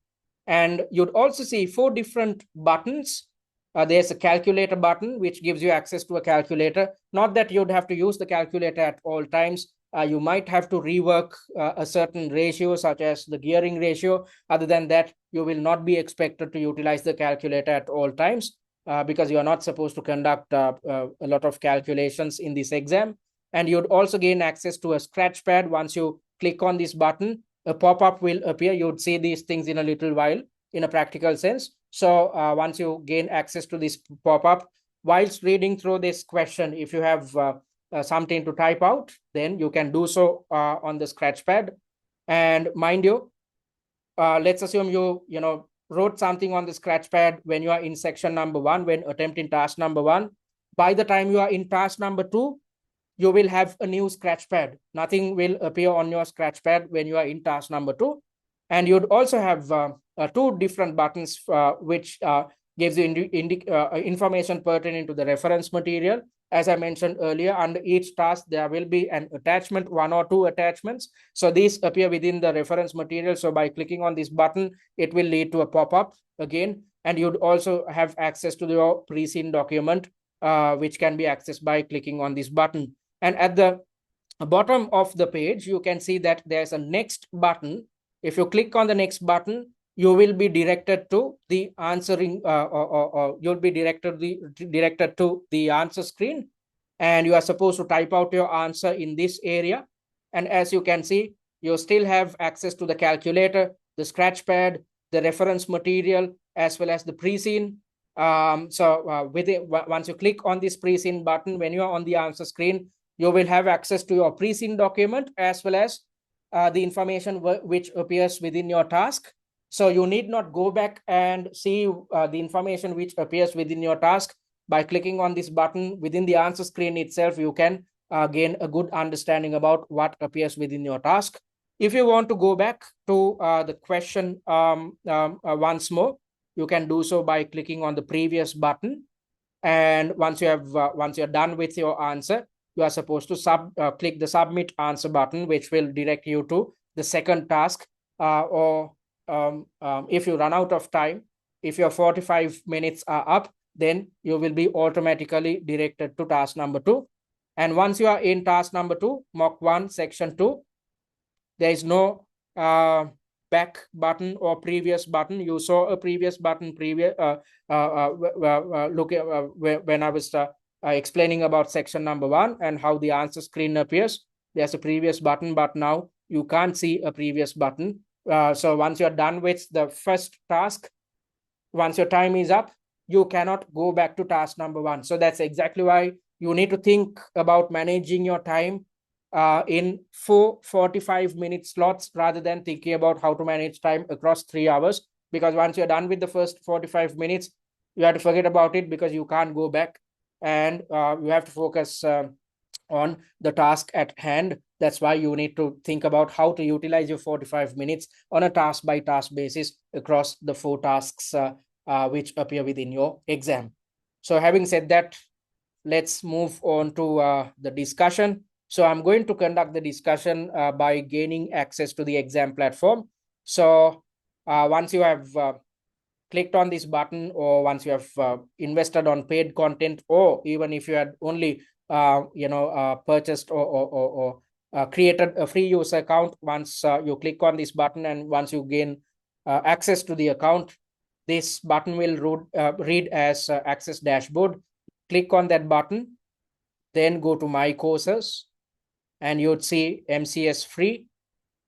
And you'd also see 4 different buttons. There's a calculator button, which gives you access to a calculator. Not that you'd have to use the calculator at all times. You might have to rework a certain ratio, such as the gearing ratio. Other than that, you will not be expected to utilize the calculator at all times, because you are not supposed to conduct a lot of calculations in this exam. And you'd also gain access to a scratch pad. Once you click on this button, a pop-up will appear. You'd see these things in a little while in a practical sense. So once you gain access to this pop-up, whilst reading through this question, if you have something to type out, then you can do so on the scratch pad. And mind you, let's assume you wrote something on the scratch pad when you are in section number 1, when attempting task number 1. By the time you are in task number 2, you will have a new scratch pad. Nothing will appear on your scratch pad when you are in task number 2. And you'd also have 2 different buttons which gives you information pertaining to the reference material. As I mentioned earlier, under each task, there will be an attachment, 1 or 2 attachments. So these appear within the reference material. So by clicking on this button, it will lead to a pop-up again. And you'd also have access to your pre-seen document, which can be accessed by clicking on this button. And at the bottom of the page, you can see that there's a next button. If you click on the next button, you will be directed to the answering, or you'll be directed to the answer screen, and you are supposed to type out your answer in this area. And as you can see, you still have access to the calculator, the scratch pad, the reference material, as well as the pre-seen. Once you click on this pre-seen button, when you are on the answer screen, you will have access to your pre-seen document as well as the information which appears within your task. So you need not go back and see the information which appears within your task. By clicking on this button within the answer screen itself, you can gain a good understanding about what appears within your task. If you want to go back to the question once more, you can do so by clicking on the previous button. And once you're done with your answer, you are supposed to click the submit answer button, which will direct you to the second task. If you run out of time, if your 45 minutes are up, then you will be automatically directed to task number 2. And once you are in task number 2, mock 1 section 2, there is no back button or previous button. You saw a previous button when I was explaining about section number 1 and how the answer screen appears. There's a previous button, but now you can't see a previous button. So once you're done with the first task, once your time is up, you cannot go back to task number 1. So that's exactly why you need to think about managing your time in 4 45-minute slots rather than thinking about how to manage time across 3 hours. Because once you're done with the first 45 minutes, you have to forget about it because you can't go back, and you have to focus on the task at hand. That's why you need to think about how to utilize your 45 minutes on a task by task basis across the 4 tasks which appear within your exam. So having said that, let's move on to the discussion. So I'm going to conduct the discussion by gaining access to the exam platform. So once you have clicked on this button, or once you have invested on paid content, or even if you had only purchased or created a free user account, once you click on this button and once you gain access to the account, this button will read as access dashboard. Click on that button, then go to my courses, and you'd see MCS free.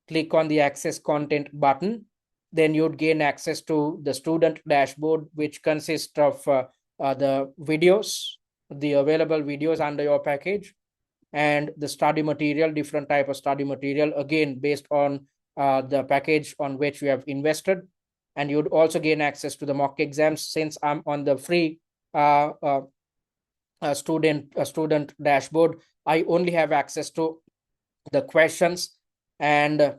Click on the access content button, then you'd gain access to the student dashboard, which consists of the videos, the available videos under your package, and the study material, different type of study material, again based on the package on which you have invested. And you'd also gain access to the mock exams. Since I'm on the free student dashboard, I only have access to the questions and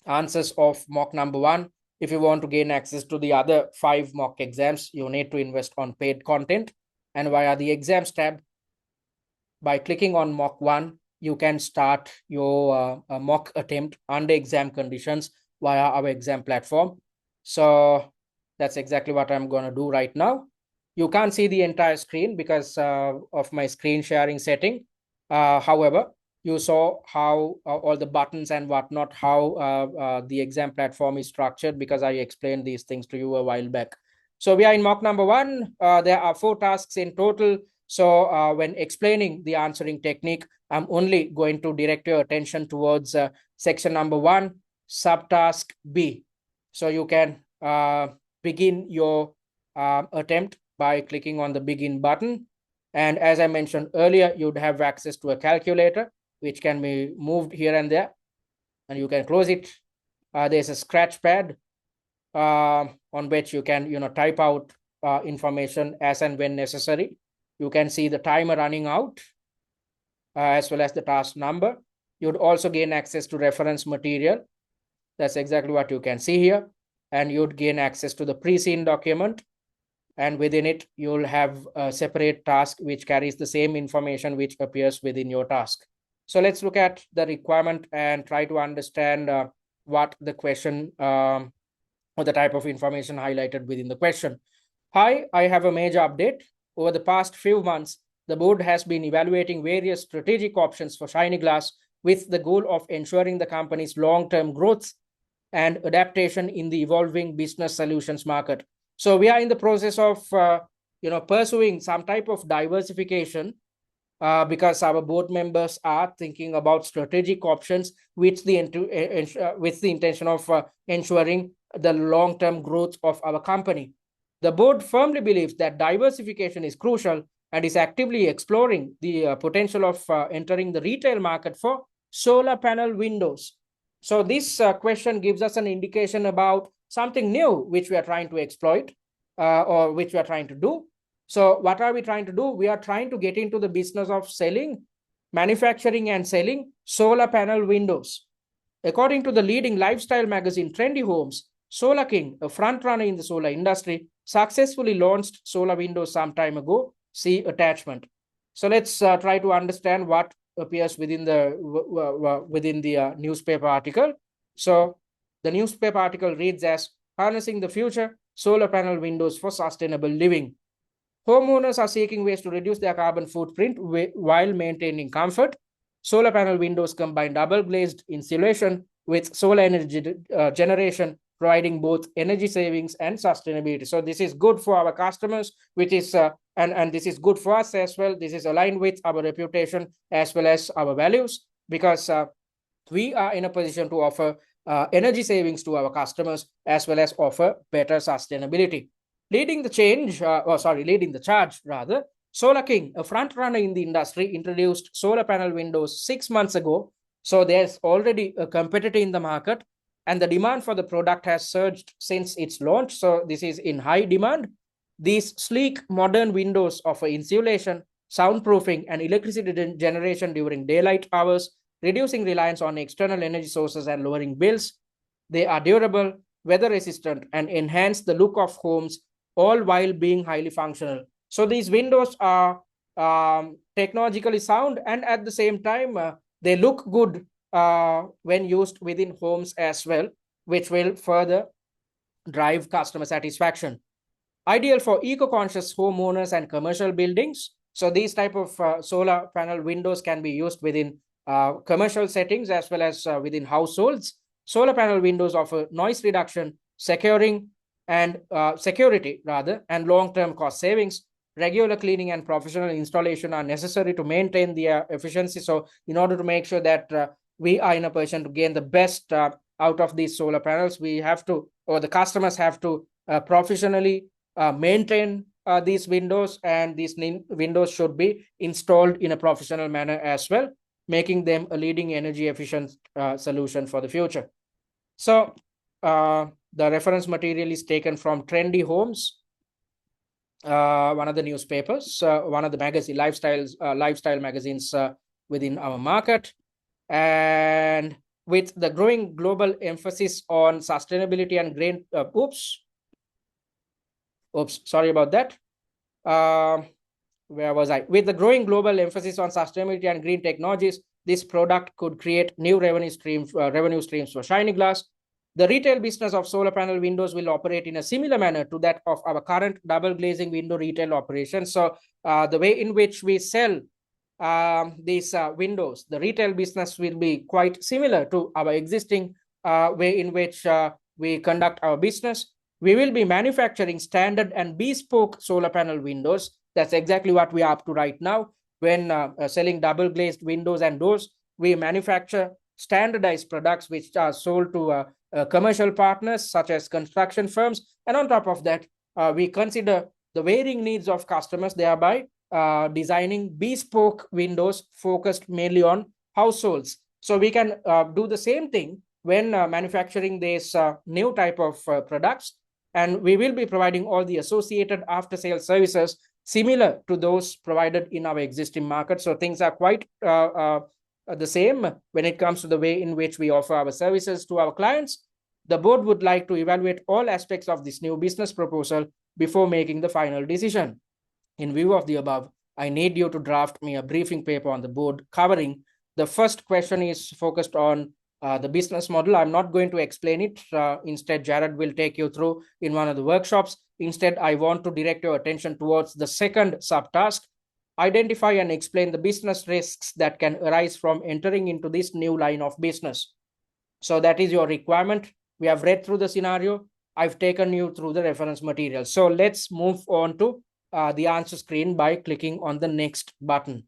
answers of mock number 1. If you want to gain access to the other 5 mock exams, you need to invest on paid content. And via the exams tab, by clicking on mock 1, you can start your mock attempt under exam conditions via our exam platform. So that's exactly what I'm going to do right now. You can't see the entire screen because of my screen sharing setting. However, you saw how all the buttons and whatnot, how the exam platform is structured, because I explained these things to you a while back. So we are in mock number 1. There are 4 tasks in total. So when explaining the answering technique, I'm only going to direct your attention towards section number 1, subtask B. So you can begin your attempt by clicking on the begin button. And as I mentioned earlier, you'd have access to a calculator, which can be moved here and there, and you can close it. There's a scratch pad on which you can type out information as and when necessary. You can see the timer running out as well as the task number. You'd also gain access to reference material. That's exactly what you can see here. And you'd gain access to the pre-seen document. And within it, you'll have a separate task which carries the same information which appears within your task. So let's look at the requirement and try to understand what the question or the type of information highlighted within the question. Hi, I have a major update. Over the past few months, the board has been evaluating various strategic options for Shinyglas with the goal of ensuring the company's long-term growth and adaptation in the evolving business solutions market. So we are in the process of pursuing some type of diversification because our board members are thinking about strategic options with the intention of ensuring the long-term growth of our company. The board firmly believes that diversification is crucial and is actively exploring the potential of entering the retail market for solar panel windows. So this question gives us an indication about something new which we are trying to exploit or which we are trying to do. So what are we trying to do? We are trying to get into the business of manufacturing and selling solar panel windows. According to the leading lifestyle magazine Trendy Homes, Solar King, a frontrunner in the solar industry, successfully launched solar windows some time ago. See attachment. So let's try to understand what appears within the newspaper article. So the newspaper article reads as Harnessing the Future, Solar Panel Windows for Sustainable Living. Homeowners are seeking ways to reduce their carbon footprint while maintaining comfort. Solar panel windows combine double-glazed insulation with solar energy generation, providing both energy savings and sustainability. So this is good for our customers, which is and this is good for us as well. This is aligned with our reputation as well as our values, because we are in a position to offer energy savings to our customers as well as offer better sustainability. Leading the charge rather, Solar King, a front runner in the industry, introduced solar panel windows 6 months ago. So there's already a competitor in the market, and the demand for the product has surged since its launch. So this is in high demand. These sleek modern windows offer insulation, soundproofing, and electricity generation during daylight hours, reducing reliance on external energy sources and lowering bills. They are durable, weather resistant, and enhance the look of homes, all while being highly functional. So these windows are technologically sound, and at the same time, they look good when used within homes as well, which will further drive customer satisfaction. Ideal for eco-conscious homeowners and commercial buildings. So these type of solar panel windows can be used within commercial settings as well as within households. Solar panel windows offer noise reduction, security, and long-term cost savings. Regular cleaning and professional installation are necessary to maintain the efficiency. So in order to make sure that we are in a position to gain the best out of these solar panels, we have to, or the customers have to professionally maintain these windows, and these windows should be installed in a professional manner as well, making them a leading energy efficient solution for the future. So the reference material is taken from Trendy Homes, one of the newspapers, one of the lifestyle magazines within our market. And with the growing global emphasis on sustainability and green, sorry about that. Where was I? With the growing global emphasis on sustainability and green technologies, this product could create new revenue streams for Shinyglas. The retail business of solar panel windows will operate in a similar manner to that of our current double glazing window retail operations. So the way in which we sell these windows, the retail business will be quite similar to our existing way in which we conduct our business. We will be manufacturing standard and bespoke solar panel windows. That's exactly what we are up to right now. When selling double glazed windows and doors, we manufacture standardized products which are sold to commercial partners such as construction firms. And on top of that, we consider the varying needs of customers, thereby designing bespoke windows focused mainly on households. So we can do the same thing when manufacturing this new type of products, and we will be providing all the associated after-sales services similar to those provided in our existing market. So things are quite the same when it comes to the way in which we offer our services to our clients. The board would like to evaluate all aspects of this new business proposal before making the final decision. In view of the above, I need you to draft me a briefing paper on the board covering. The first question is focused on the business model. I'm not going to explain it. Instead, Jared will take you through in one of the workshops. Instead, I want to direct your attention towards the second subtask. Identify and explain the business risks that can arise from entering into this new line of business. So that is your requirement. We have read through the scenario. I've taken you through the reference material. So let's move on to the answer screen by clicking on the next button.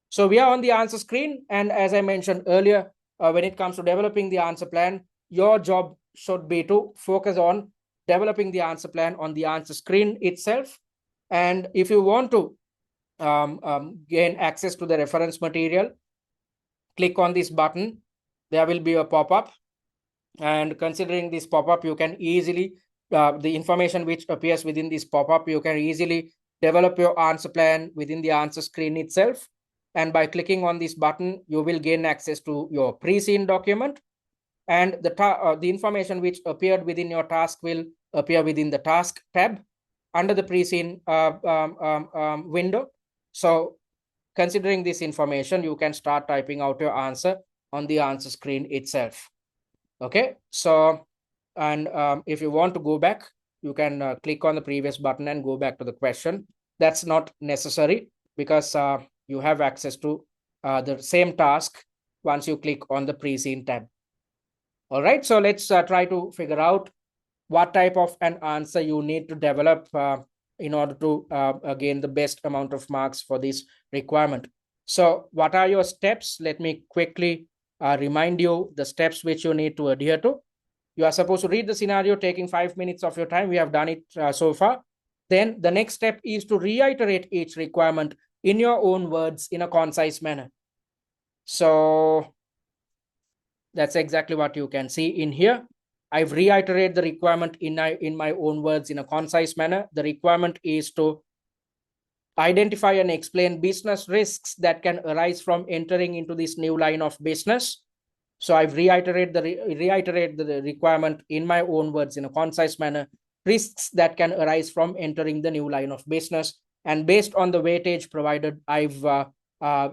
So we are on the answer screen. And as I mentioned earlier, when it comes to developing the answer plan, your job should be to focus on developing the answer plan on the answer screen itself. And if you want to gain access to the reference material, click on this button. There will be a pop-up. And considering this pop-up, you can easily, the information which appears within this pop-up, you can easily develop your answer plan within the answer screen itself. And by clicking on this button, you will gain access to your pre-seen document. And the information which appeared within your task will appear within the task tab under the pre-seen window. So considering this information, you can start typing out your answer on the answer screen itself. Okay, so, and if you want to go back, you can click on the previous button and go back to the question. That's not necessary because you have access to the same task once you click on the pre-seen tab. All right, so let's try to figure out what type of an answer you need to develop in order to gain the best amount of marks for this requirement. So what are your steps? Let me quickly remind you the steps which you need to adhere to. You are supposed to read the scenario, taking 5 minutes of your time. We have done it so far. Then the next step is to reiterate each requirement in your own words in a concise manner. So that's exactly what you can see in here. I've reiterated the requirement in my own words in a concise manner. The requirement is to identify and explain business risks that can arise from entering into this new line of business. So I've reiterated the requirement in my own words in a concise manner. Risks that can arise from entering the new line of business. And based on the weightage provided, I've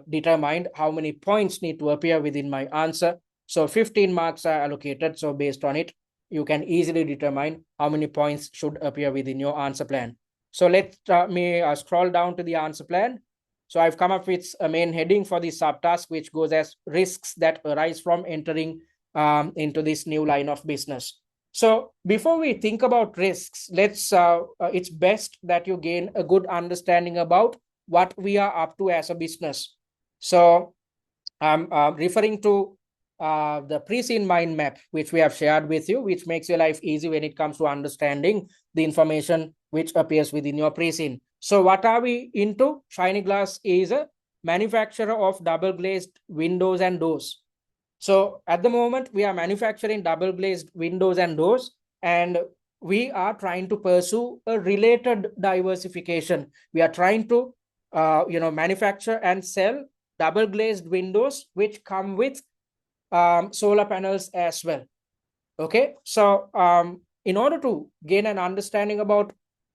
determined how many points need to appear within my answer. So 15 marks are allocated. So based on it, you can easily determine how many points should appear within your answer plan. So let me scroll down to the answer plan. So I've come up with a main heading for the subtask, which goes as risks that arise from entering into this new line of business. So before we think about risks, it's best that you gain a good understanding about what we are up to as a business. So I'm referring to the pre-seen mind map, which we have shared with you, which makes your life easy when it comes to understanding the information which appears within your pre-seen. So what are we into? Shinyglas is a manufacturer of double glazed windows and doors. So at the moment, we are manufacturing double glazed windows and doors, and we are trying to pursue a related diversification. We are trying to manufacture and sell double glazed windows which come with solar panels as well. Okay, so in order to gain an understanding about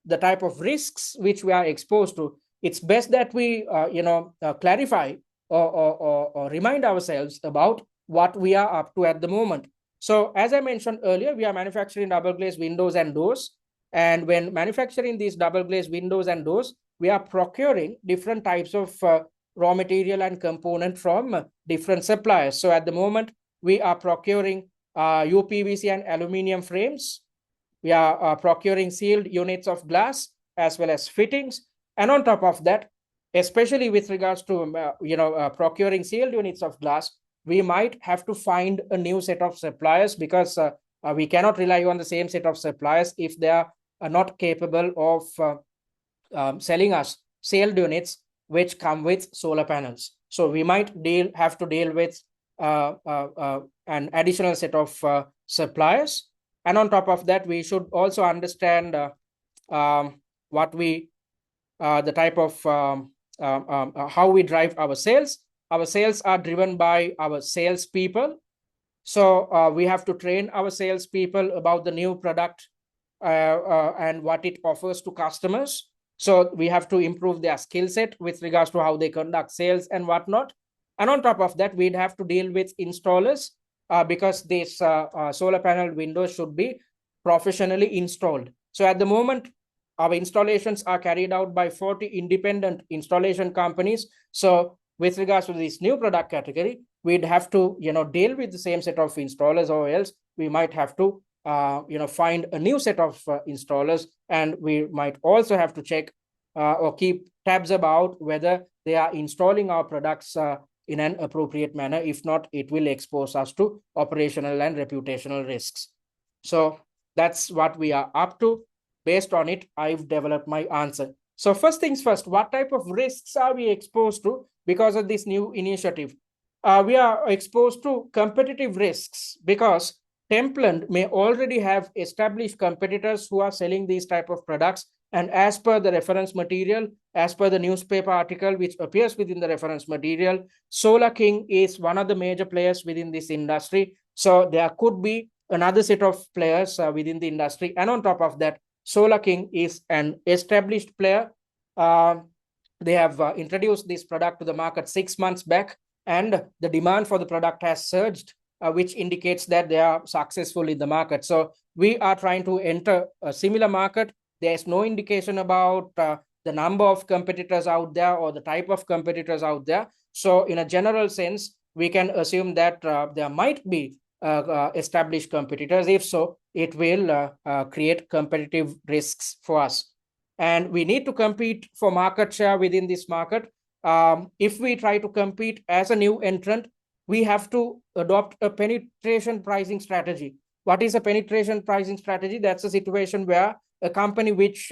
the type of risks which we are exposed to, it's best that we clarify or remind ourselves about what we are up to at the moment. So as I mentioned earlier, we are manufacturing double glazed windows and doors. And when manufacturing these double glazed windows and doors, we are procuring different types of raw material and component from different suppliers. So at the moment, we are procuring UPVC and aluminum frames. We are procuring sealed units of glass as well as fittings. And on top of that, especially with regards to procuring sealed units of glass, we might have to find a new set of suppliers because we cannot rely on the same set of suppliers if they are not capable of selling us sealed units which come with solar panels. So we might have to deal with an additional set of suppliers. And on top of that, we should also understand the type of how we drive our sales. Our sales are driven by our salespeople. So we have to train our salespeople about the new product and what it offers to customers. So we have to improve their skill set with regards to how they conduct sales and whatnot. And on top of that, we'd have to deal with installers because these solar panel windows should be professionally installed. So at the moment, our installations are carried out by 40 independent installation companies. So with regards to this new product category, we'd have to deal with the same set of installers, or else we might have to find a new set of installers, and we might also have to check or keep tabs about whether they are installing our products in an appropriate manner. If not, it will expose us to operational and reputational risks. So that's what we are up to. Based on it, I've developed my answer. So first things first, what type of risks are we exposed to because of this new initiative? We are exposed to competitive risks because Templand may already have established competitors who are selling these type of products. And as per the reference material, as per the newspaper article which appears within the reference material, Solar King is one of the major players within this industry. So there could be another set of players within the industry. And on top of that, Solar King is an established player. They have introduced this product to the market 6 months back, and the demand for the product has surged, which indicates that they are successful in the market. So we are trying to enter a similar market. There is no indication about the number of competitors out there or the type of competitors out there. So in a general sense, we can assume that there might be established competitors. If so, it will create competitive risks for us. And we need to compete for market share within this market. If we try to compete as a new entrant, we have to adopt a penetration pricing strategy. What is a penetration pricing strategy? That's a situation where a company which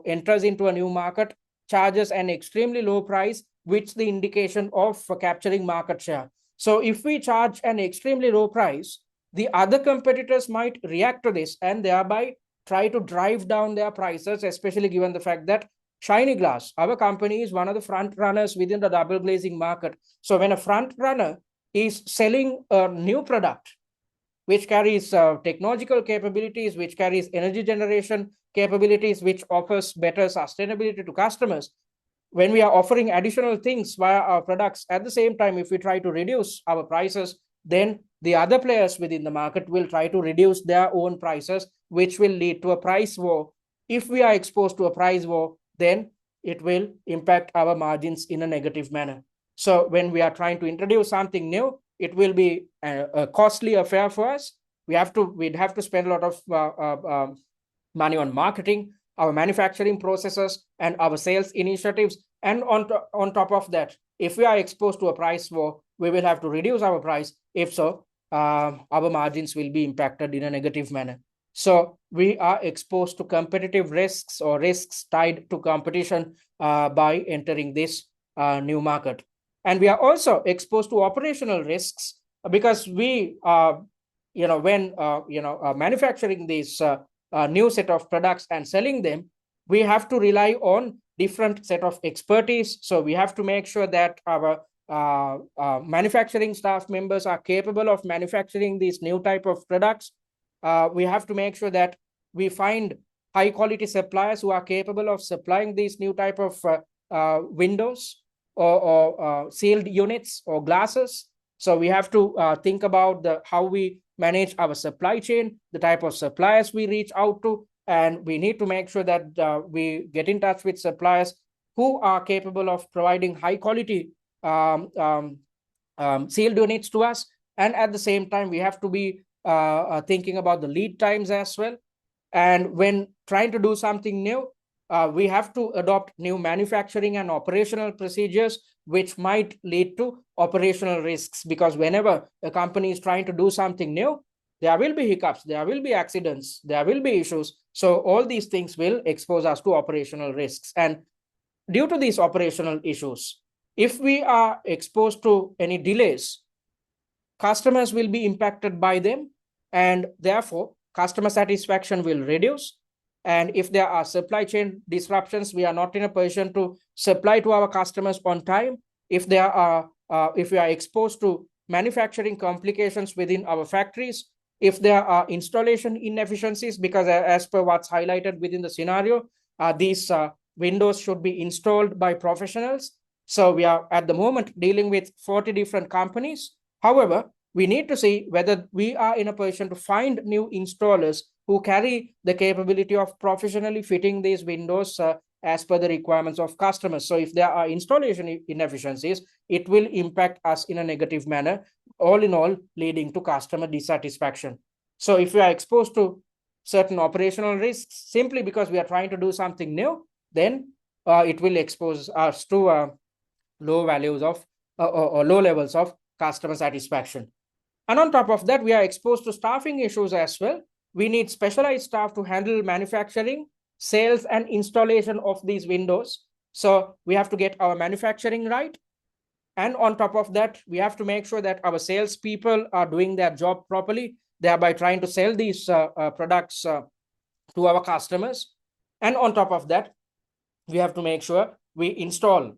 enters into a new market charges an extremely low price, which the indication of capturing market share. So if we charge an extremely low price, the other competitors might react to this and thereby try to drive down their prices, especially given the fact that Shinyglas, our company, is one of the front runners within the double glazing market. So when a front runner is selling a new product which carries technological capabilities, which carries energy generation capabilities, which offers better sustainability to customers, when we are offering additional things via our products, at the same time, if we try to reduce our prices, then the other players within the market will try to reduce their own prices, which will lead to a price war. If we are exposed to a price war, then it will impact our margins in a negative manner. So when we are trying to introduce something new, it will be a costly affair for us. We'd have to spend a lot of money on marketing, our manufacturing processes, and our sales initiatives. And on top of that, if we are exposed to a price war, we will have to reduce our price. If so, our margins will be impacted in a negative manner. So we are exposed to competitive risks or risks tied to competition by entering this new market. And we are also exposed to operational risks because we, when manufacturing these new set of products and selling them, we have to rely on different set of expertise. So we have to make sure that our manufacturing staff members are capable of manufacturing these new type of products. We have to make sure that we find high quality suppliers who are capable of supplying these new type of windows or sealed units or glasses. So we have to think about how we manage our supply chain, the type of suppliers we reach out to, and we need to make sure that we get in touch with suppliers who are capable of providing high quality sealed units to us. And at the same time, we have to be thinking about the lead times as well. And when trying to do something new, we have to adopt new manufacturing and operational procedures, which might lead to operational risks, because whenever a company is trying to do something new, there will be hiccups, there will be accidents, there will be issues. So all these things will expose us to operational risks. And due to these operational issues, if we are exposed to any delays, customers will be impacted by them, and therefore customer satisfaction will reduce. And if there are supply chain disruptions, we are not in a position to supply to our customers on time. If we are exposed to manufacturing complications within our factories, if there are installation inefficiencies, because as per what's highlighted within the scenario, these windows should be installed by professionals. So we are at the moment dealing with 40 different companies. However, we need to see whether we are in a position to find new installers who carry the capability of professionally fitting these windows as per the requirements of customers. So if there are installation inefficiencies, it will impact us in a negative manner, all in all leading to customer dissatisfaction. So if we are exposed to certain operational risks simply because we are trying to do something new, then it will expose us to low values of or low levels of customer satisfaction. And on top of that, we are exposed to staffing issues as well. We need specialized staff to handle manufacturing, sales, and installation of these windows. So we have to get our manufacturing right. And on top of that, we have to make sure that our salespeople are doing their job properly, thereby trying to sell these products to our customers. And on top of that, we have to make sure we install,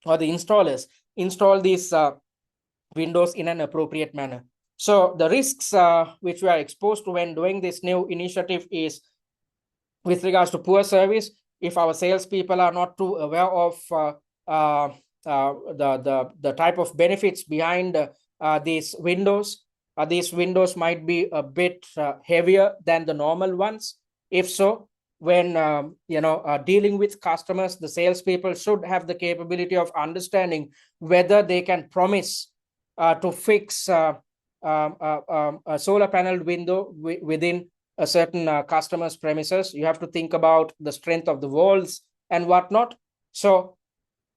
or the installers install these windows in an appropriate manner. So the risks which we are exposed to when doing this new initiative is with regards to poor service. If our salespeople are not too aware of the type of benefits behind these windows might be a bit heavier than the normal ones. If so, when dealing with customers, the salespeople should have the capability of understanding whether they can promise to fix a solar panel window within a certain customer's premises. You have to think about the strength of the walls and whatnot. So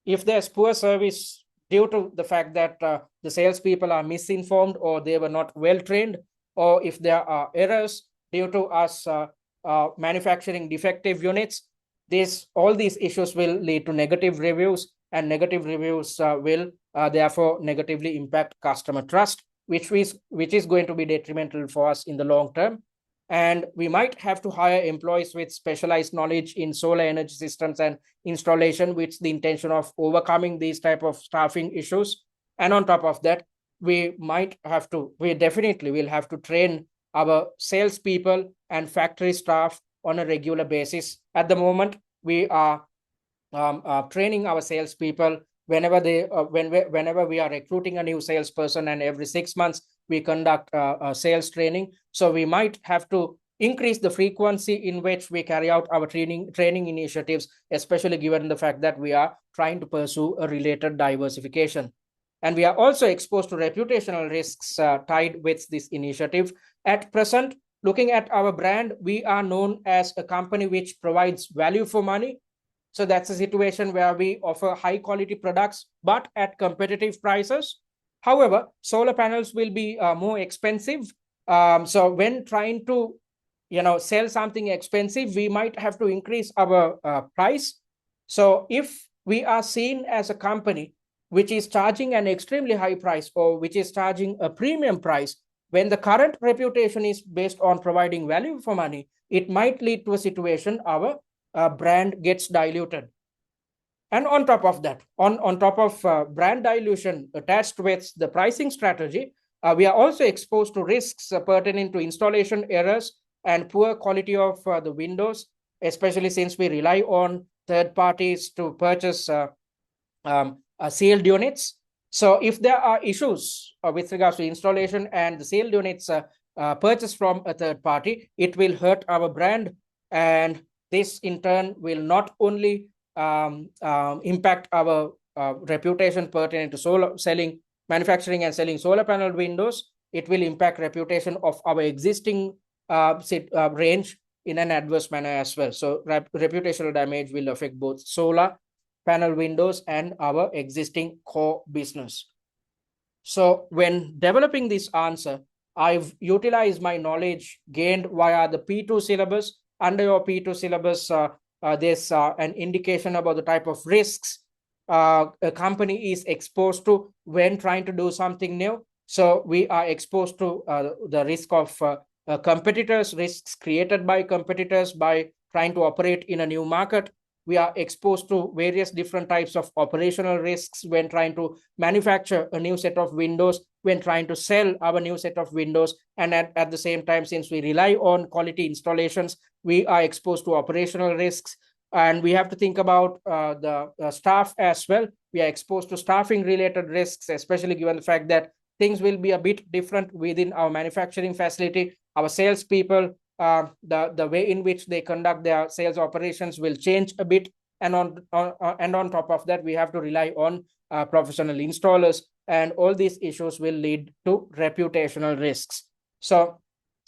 if there's poor service due to the fact that the salespeople are misinformed or they were not well trained, or if there are errors due to us manufacturing defective units, all these issues will lead to negative reviews, and negative reviews will therefore negatively impact customer trust, which is going to be detrimental for us in the long term. And we might have to hire employees with specialized knowledge in solar energy systems and installation, with the intention of overcoming these type of staffing issues. And on top of that, we definitely will have to train our salespeople and factory staff on a regular basis. At the moment, we are training our salespeople whenever we are recruiting a new salesperson, and every 6 months we conduct a sales training. So we might have to increase the frequency in which we carry out our training initiatives, especially given the fact that we are trying to pursue a related diversification. And we are also exposed to reputational risks tied with this initiative. At present, looking at our brand, we are known as a company which provides value for money. So that's a situation where we offer high quality products, but at competitive prices. However, solar panels will be more expensive. So when trying to, sell something expensive, we might have to increase our price. So if we are seen as a company which is charging an extremely high price, or which is charging a premium price, when the current reputation is based on providing value for money, it might lead to a situation our brand gets diluted. And on top of that, on top of brand dilution attached with the pricing strategy, we are also exposed to risks pertaining to installation errors and poor quality of the windows, especially since we rely on third parties to purchase sealed units. So if there are issues with regards to installation and the sealed units purchased from a third party, it will hurt our brand, and this in turn will not only impact our reputation pertaining to manufacturing and selling solar panel windows. It will impact reputation of our existing range in an adverse manner as well. So reputational damage will affect both solar panel windows and our existing core business. So when developing this answer, I've utilized my knowledge gained via the P2 syllabus. Under your P2 syllabus, there's an indication about the type of risks a company is exposed to when trying to do something new. So we are exposed to the risk of competitors, risks created by competitors by trying to operate in a new market. We are exposed to various different types of operational risks when trying to manufacture a new set of windows, when trying to sell our new set of windows. And at the same time, since we rely on quality installations, we are exposed to operational risks. And we have to think about the staff as well. We are exposed to staffing related risks, especially given the fact that things will be a bit different within our manufacturing facility. Our salespeople, the way in which they conduct their sales operations will change a bit. And on top of that, we have to rely on professional installers, and all these issues will lead to reputational risks. So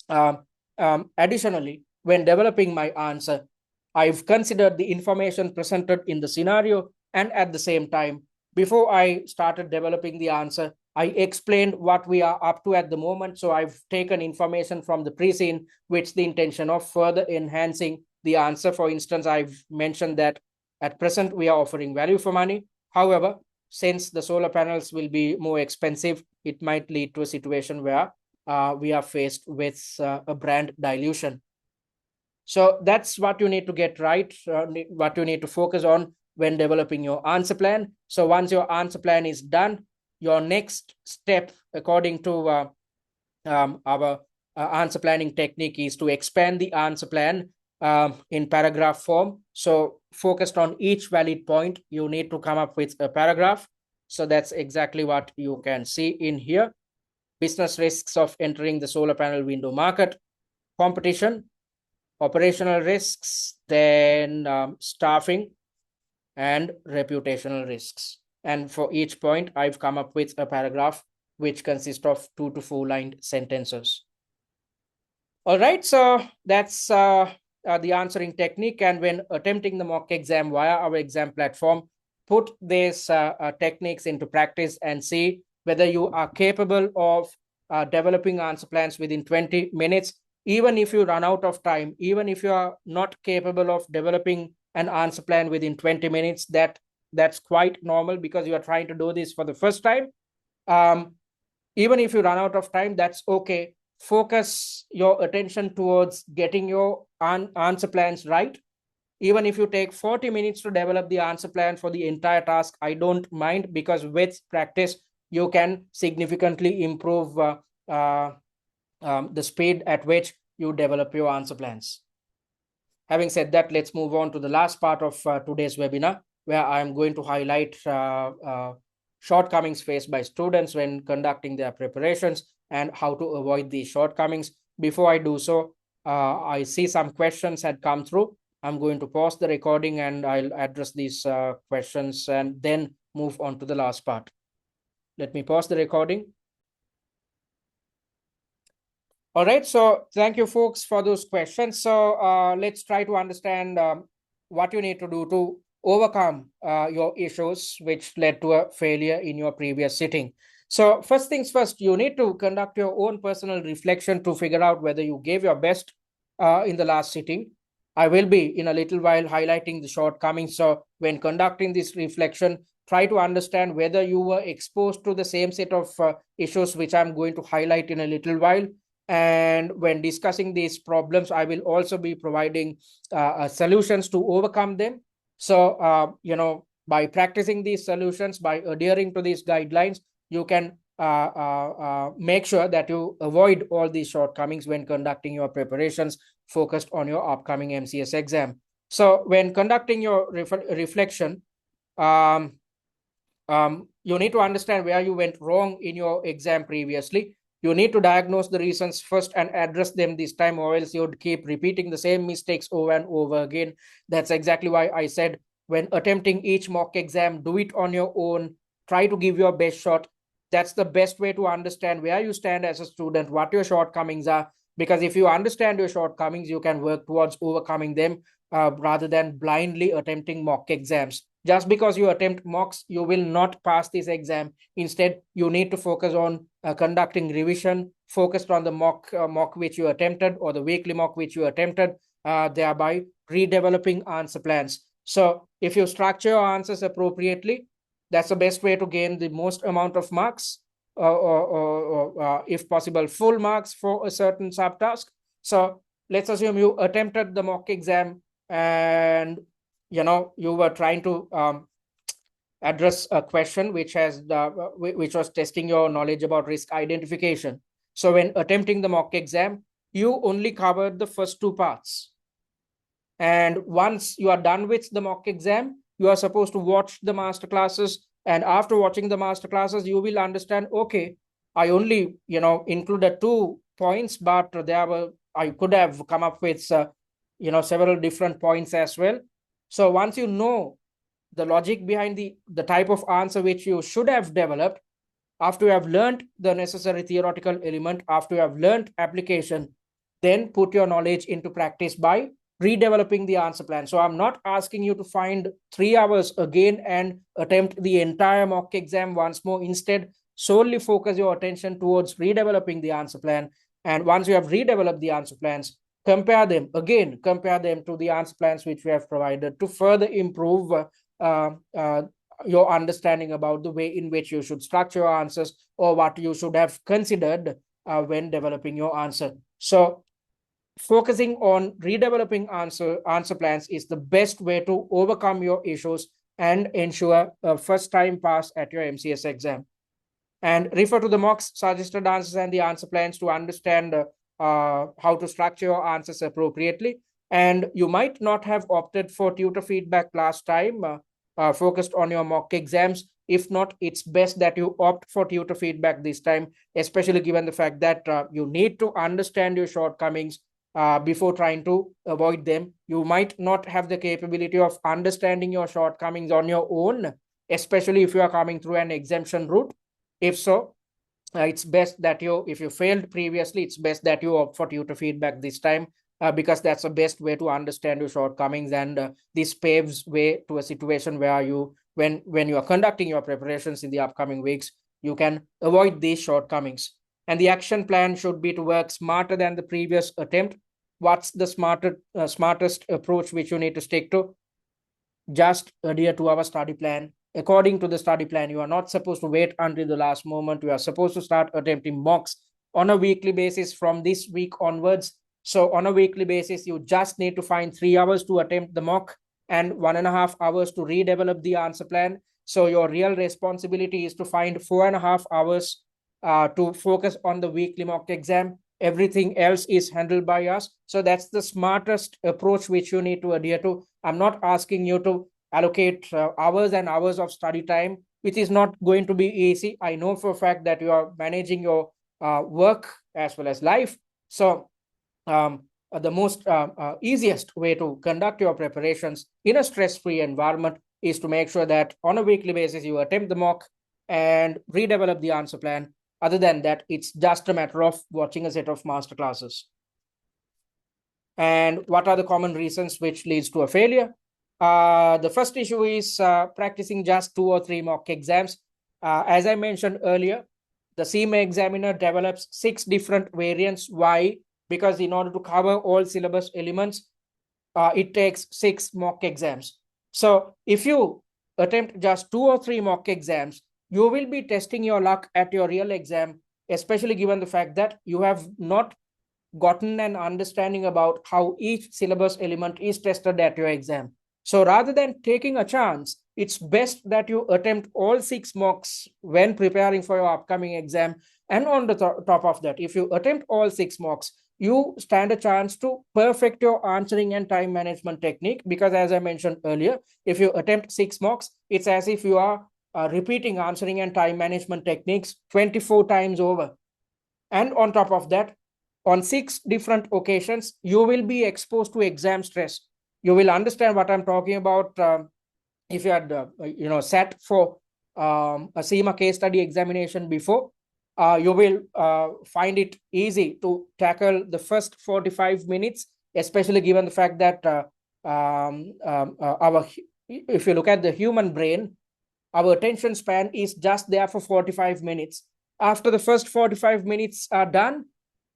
Additionally, when developing my answer, I've considered the information presented in the scenario, and at the same time, before I started developing the answer, I explained what we are up to at the moment. So I've taken information from the pre-scene with the intention of further enhancing the answer. For instance, I've mentioned that at present we are offering value for money. However, since the solar panels will be more expensive, it might lead to a situation where we are faced with a brand dilution. So that's what you need to get right, what you need to focus on when developing your answer plan. So once your answer plan is done, your next step, according to our answer planning technique, is to expand the answer plan in paragraph form. So focused on each valid point, you need to come up with a paragraph. So that's exactly what you can see in here. Business risks of entering the solar panel window market, competition, operational risks, then staffing, and reputational risks. And for each point, I've come up with a paragraph which consists of 2 to 4 lined sentences. All right, so that's the answering technique. And when attempting the mock exam via our exam platform, put these techniques into practice and see whether you are capable of developing answer plans within 20 minutes. Even if you run out of time, even if you are not capable of developing an answer plan within 20 minutes, that's quite normal because you are trying to do this for the first time. Even if you run out of time, that's okay. Focus your attention towards getting your answer plans right. Even if you take 40 minutes to develop the answer plan for the entire task, I don't mind, because with practice, you can significantly improve the speed at which you develop your answer plans. Having said that, let's move on to the last part of today's webinar, where I'm going to highlight shortcomings faced by students when conducting their preparations and how to avoid these shortcomings. Before I do so, I see some questions had come through. I'm going to pause the recording and I'll address these questions and then move on to the last part. Let me pause the recording. All right, so thank you folks for those questions. So let's try to understand what you need to do to overcome your issues which led to a failure in your previous sitting. So first things first, you need to conduct your own personal reflection to figure out whether you gave your best in the last sitting. I will be in a little while highlighting the shortcomings. So when conducting this reflection, try to understand whether you were exposed to the same set of issues which I'm going to highlight in a little while. And when discussing these problems, I will also be providing solutions to overcome them. So, by practicing these solutions, by adhering to these guidelines, you can make sure that you avoid all these shortcomings when conducting your preparations focused on your upcoming MCS exam. So when conducting your reflection, you need to understand where you went wrong in your exam previously. You need to diagnose the reasons first and address them this time, or else you'd keep repeating the same mistakes over and over again. That's exactly why I said, when attempting each mock exam, do it on your own. Try to give your best shot. That's the best way to understand where you stand as a student, what your shortcomings are. Because if you understand your shortcomings, you can work towards overcoming them rather than blindly attempting mock exams. Just because you attempt mocks, you will not pass this exam. Instead, you need to focus on conducting revision, focused on the mock which you attempted, or the weekly mock which you attempted, thereby redeveloping answer plans. So if you structure your answers appropriately, that's the best way to gain the most amount of marks, or if possible, full marks for a certain subtask. So let's assume you attempted the mock exam and you were trying to address a question which was testing your knowledge about risk identification. So when attempting the mock exam, you only covered the first two parts. And once you are done with the mock exam, you are supposed to watch the master classes. And after watching the master classes, you will understand, okay, I only, included 2 points, but I could have come up with, several different points as well. So once you know the logic behind the type of answer which you should have developed, after you have learned the necessary theoretical element, after you have learned application, then put your knowledge into practice by redeveloping the answer plan. So I'm not asking you to find 3 hours again and attempt the entire mock exam once more. Instead, solely focus your attention towards redeveloping the answer plan. And once you have redeveloped the answer plans, compare them to the answer plans which we have provided to further improve your understanding about the way in which you should structure your answers or what you should have considered when developing your answer. So focusing on redeveloping answer plans is the best way to overcome your issues and ensure a first time pass at your MCS exam. And refer to the mocks, suggested answers, and the answer plans to understand how to structure your answers appropriately. And you might not have opted for tutor feedback last time, focused on your mock exams. If not, it's best that you opt for tutor feedback this time, especially given the fact that you need to understand your shortcomings before trying to avoid them. You might not have the capability of understanding your shortcomings on your own, especially if you are coming through an exemption route. If so, it's best that if you failed previously, it's best that you opt for tutor feedback this time, because that's the best way to understand your shortcomings. And this paves way to a situation where when you are conducting your preparations in the upcoming weeks, you can avoid these shortcomings. And the action plan should be to work smarter than the previous attempt. What's the smartest approach which you need to stick to? Just adhere to our study plan. According to the study plan, you are not supposed to wait until the last moment. You are supposed to start attempting mocks on a weekly basis from this week onwards. So on a weekly basis, you just need to find 3 hours to attempt the mock and 1.5 hours to redevelop the answer plan. So your real responsibility is to find 4.5 hours to focus on the weekly mock exam. Everything else is handled by us. So that's the smartest approach which you need to adhere to. I'm not asking you to allocate hours and hours of study time, which is not going to be easy. I know for a fact that you are managing your work as well as life. So the most easiest way to conduct your preparations in a stress-free environment is to make sure that on a weekly basis you attempt the mock and redevelop the answer plan. Other than that, it's just a matter of watching a set of master classes. And what are the common reasons which leads to a failure? The first issue is practicing just 2 or 3 mock exams. As I mentioned earlier, the CIMA examiner develops 6 different variants. Why? Because in order to cover all syllabus elements, it takes 6 mock exams. So if you attempt just 2 or 3 mock exams, you will be testing your luck at your real exam, especially given the fact that you have not gotten an understanding about how each syllabus element is tested at your exam. So rather than taking a chance, it's best that you attempt all 6 mocks when preparing for your upcoming exam. And on the top of that, if you attempt all 6 mocks, you stand a chance to perfect your answering and time management technique. Because as I mentioned earlier, if you attempt 6 mocks, it's as if you are repeating answering and time management techniques 24 times over. And on top of that, on 6 different occasions, you will be exposed to exam stress. You will understand what I'm talking about. If you had sat for a CIMA case study examination before, you will find it easy to tackle the first 45 minutes, especially given the fact that if you look at the human brain, our attention span is just there for 45 minutes. After the first 45 minutes are done,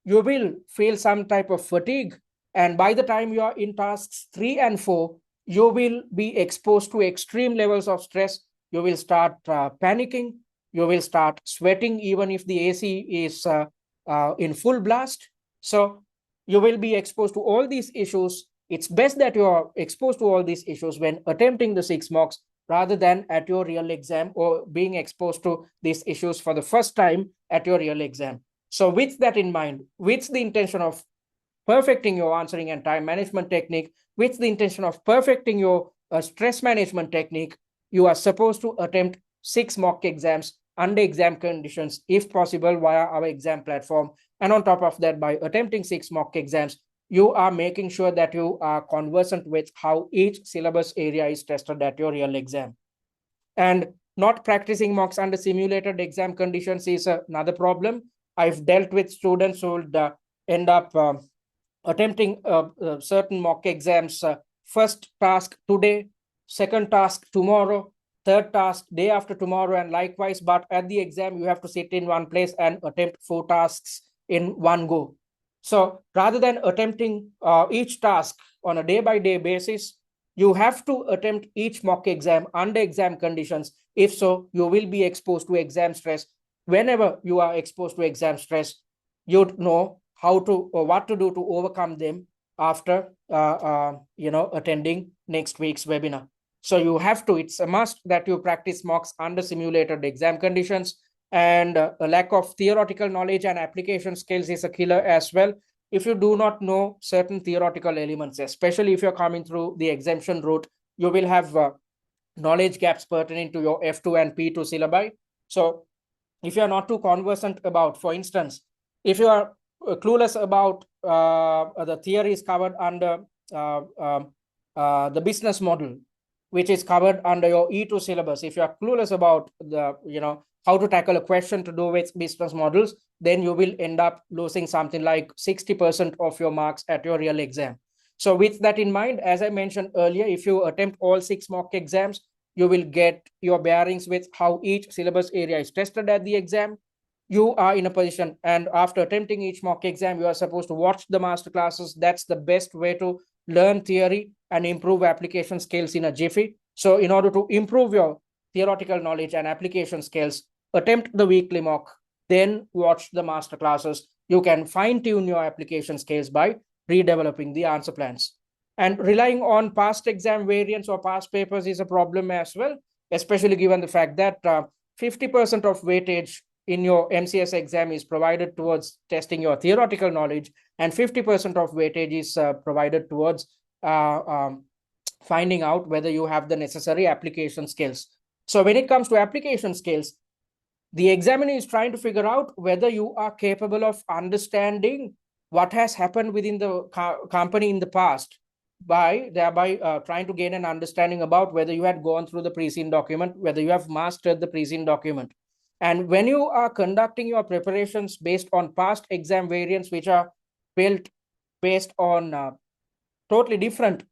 you will feel some type of fatigue. And by the time you are in tasks 3 and 4, you will be exposed to extreme levels of stress. You will start panicking. You will start sweating even if the AC is in full blast. So you will be exposed to all these issues. It's best that you are exposed to all these issues when attempting the 6 mocks rather than at your real exam or being exposed to these issues for the first time at your real exam. So with that in mind, with the intention of perfecting your answering and time management technique, with the intention of perfecting your stress management technique, you are supposed to attempt 6 mock exams under exam conditions, if possible, via our exam platform. And on top of that, by attempting 6 mock exams, you are making sure that you are conversant with how each syllabus area is tested at your real exam. And not practicing mocks under simulated exam conditions is another problem. I've dealt with students who would end up attempting certain mock exams, first task today, second task tomorrow, third task day after tomorrow, and likewise. But at the exam, you have to sit in one place and attempt 4 tasks in one go. So rather than attempting each task on a day-by-day basis, you have to attempt each mock exam under exam conditions. If so, you will be exposed to exam stress. Whenever you are exposed to exam stress, you'd know how to or what to do to overcome them after attending next week's webinar. So you have to, it's a must that you practice mocks under simulated exam conditions. And a lack of theoretical knowledge and application skills is a killer as well. If you do not know certain theoretical elements, especially if you're coming through the exemption route, you will have knowledge gaps pertaining to your F2 and P2 syllabi. So if you're not too conversant about, for instance, if you are clueless about the theories covered under the business model, which is covered under your E2 syllabus, if you are clueless about the, how to tackle a question to do with business models, then you will end up losing something like 60% of your marks at your real exam. So with that in mind, as I mentioned earlier, if you attempt all 6 mock exams, you will get your bearings with how each syllabus area is tested at the exam. You are in a position, and after attempting each mock exam, you are supposed to watch the master classes. That's the best way to learn theory and improve application skills in a jiffy. So in order to improve your theoretical knowledge and application skills, attempt the weekly mock, then watch the master classes. You can fine tune your application skills by redeveloping the answer plans. And relying on past exam variants or past papers is a problem as well, especially given the fact that 50% of weightage in your MCS exam is provided towards testing your theoretical knowledge, and 50% of weightage is provided towards finding out whether you have the necessary application skills. So when it comes to application skills, the examiner is trying to figure out whether you are capable of understanding what has happened within the company in the past, by thereby trying to gain an understanding about whether you had gone through the pre-seen document, whether you have mastered the pre-seen document. And when you are conducting your preparations based on past exam variants, which are built based on totally different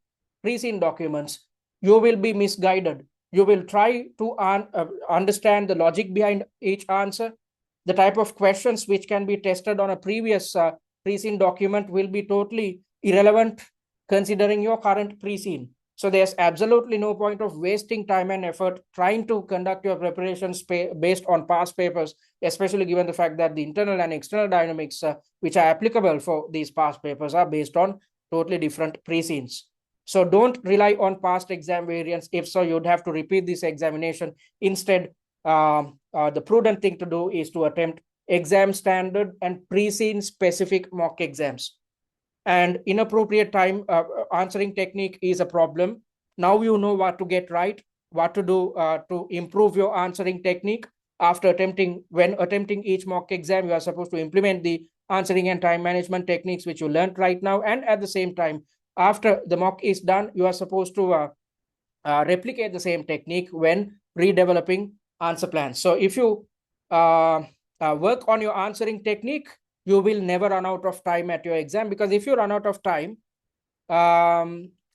pre-seen documents, you will be misguided. You will try to understand the logic behind each answer. The type of questions which can be tested on a previous pre-seen document will be totally irrelevant considering your current pre-seen. So there's absolutely no point of wasting time and effort trying to conduct your preparations based on past papers, especially given the fact that the internal and external dynamics which are applicable for these past papers are based on totally different pre-seens. So don't rely on past exam variants. If so, you'd have to repeat this examination. Instead, the prudent thing to do is to attempt exam standard and pre-seen specific mock exams. And inappropriate time answering technique is a problem. Now you know what to get right, what to do to improve your answering technique. After when attempting each mock exam, you are supposed to implement the answering and time management techniques which you learned right now. And at the same time, after the mock is done, you are supposed to replicate the same technique when redeveloping answer plans. So if you work on your answering technique, you will never run out of time at your exam, because if you run out of time,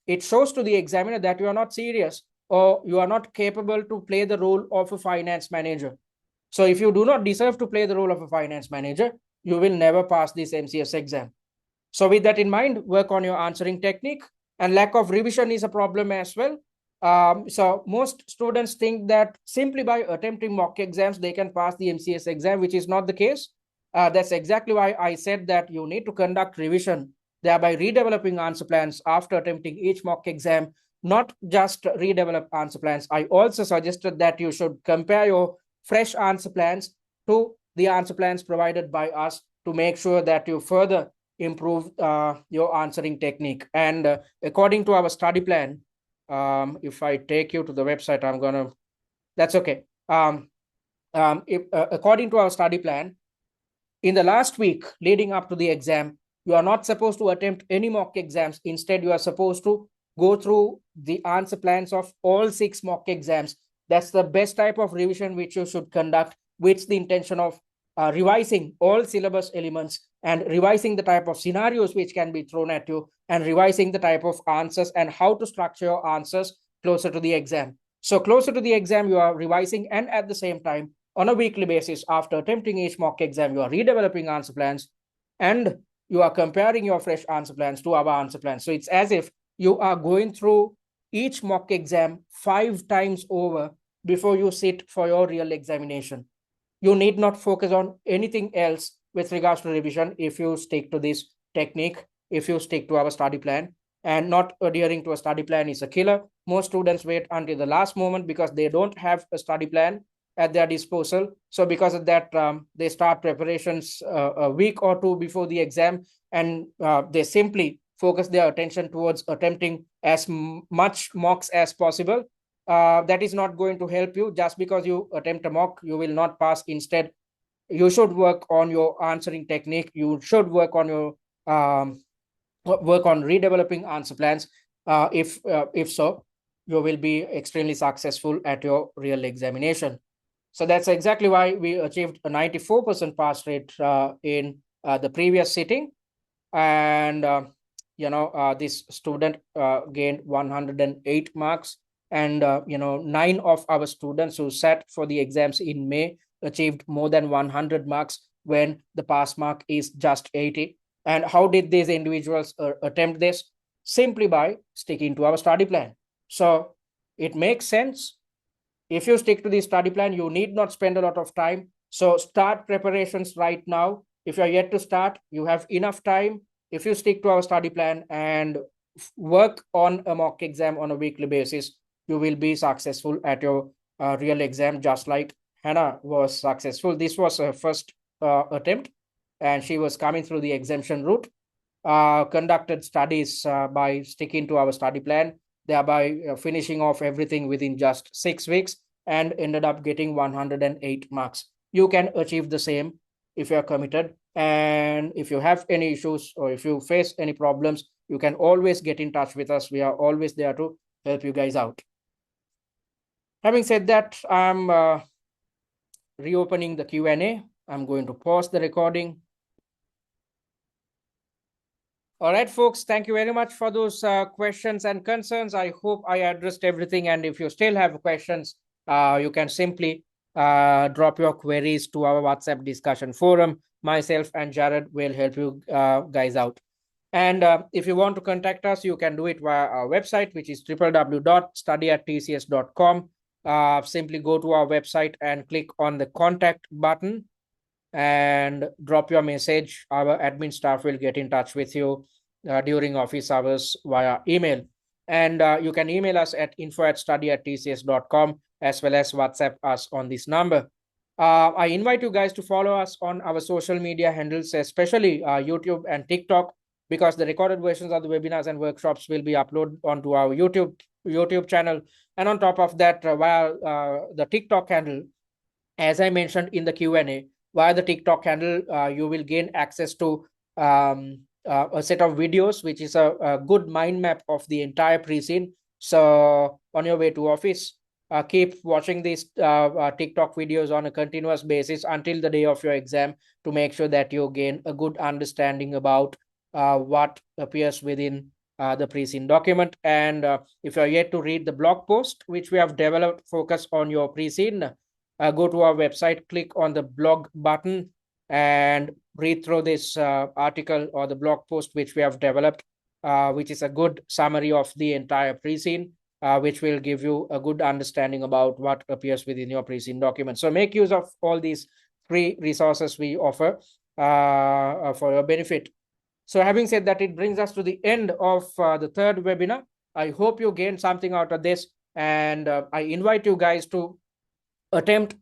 it shows to the examiner that you are not serious or you are not capable to play the role of a finance manager. So if you do not deserve to play the role of a finance manager, you will never pass this MCS exam. So with that in mind, work on your answering technique. And lack of revision is a problem as well. So most students think that simply by attempting mock exams, they can pass the MCS exam, which is not the case. That's exactly why I said that you need to conduct revision, thereby redeveloping answer plans after attempting each mock exam, not just redevelop answer plans. I also suggested that you should compare your fresh answer plans to the answer plans provided by us to make sure that you further improve your answering technique. And according to our study plan, if I take you to the website, that's okay. According to our study plan, in the last week leading up to the exam, you are not supposed to attempt any mock exams. Instead, you are supposed to go through the answer plans of all 6 mock exams. That's the best type of revision which you should conduct with the intention of revising all syllabus elements and revising the type of scenarios which can be thrown at you and revising the type of answers and how to structure your answers closer to the exam. So closer to the exam, you are revising, and at the same time, on a weekly basis, after attempting each mock exam, you are redeveloping answer plans and you are comparing your fresh answer plans to our answer plans. So it's as if you are going through each mock exam 5 times over before you sit for your real examination. You need not focus on anything else with regards to revision if you stick to this technique, if you stick to our study plan. And not adhering to a study plan is a killer. Most students wait until the last moment because they don't have a study plan at their disposal. So because of that, they start preparations a week or two before the exam, and they simply focus their attention towards attempting as much mocks as possible. That is not going to help you. Just because you attempt a mock, you will not pass. Instead, you should work on your answering technique. You should work on your work on redeveloping answer plans. If so, you will be extremely successful at your real examination. So that's exactly why we achieved a 94% pass rate in the previous sitting. And this student gained 108 marks, and 9 of our students who sat for the exams in May achieved more than 100 marks when the pass mark is just 80. And how did these individuals attempt this? Simply by sticking to our study plan. So it makes sense. If you stick to the study plan, you need not spend a lot of time. So start preparations right now. If you're yet to start, you have enough time. If you stick to our study plan and work on a mock exam on a weekly basis, you will be successful at your real exam, just like Hannah was successful. This was her first attempt, and she was coming through the exemption route. Conducted studies by sticking to our study plan, thereby finishing off everything within just 6 weeks, and ended up getting 108 marks. You can achieve the same if you are committed. And if you have any issues or if you face any problems, you can always get in touch with us. We are always there to help you guys out. Having said that, I'm reopening the Q&A. I'm going to pause the recording. All right, folks, thank you very much for those questions and concerns. I hope I addressed everything. And if you still have questions, you can simply drop your queries to our WhatsApp discussion forum. Myself and Jared will help you guys out. And if you want to contact us, you can do it via our website, which is www.study@tcs.com. Simply go to our website and click on the contact button and drop your message. Our admin staff will get in touch with you during office hours via email. And you can email us at info@study@tcs.com, as well as WhatsApp us on this number. I invite you guys to follow us on our social media handles, especially YouTube and TikTok, because the recorded versions of the webinars and workshops will be uploaded onto our YouTube channel. And on top of that, via the TikTok handle, as I mentioned in the Q&A, via the TikTok handle, you will gain access to a set of videos, which is a good mind map of the entire pre-scene. So on your way to office, keep watching these TikTok videos on a continuous basis until the day of your exam to make sure that you gain a good understanding about what appears within the pre-scene document. And if you're yet to read the blog post, which we have developed, focus on your pre-scene, go to our website, click on the blog button, and read through this article or the blog post which we have developed, which is a good summary of the entire pre-scene, which will give you a good understanding about what appears within your pre-scene document. So make use of all these free resources we offer for your benefit. So having said that, it brings us to the end of the third webinar. I hope you gained something out of this, and I invite you guys to attempt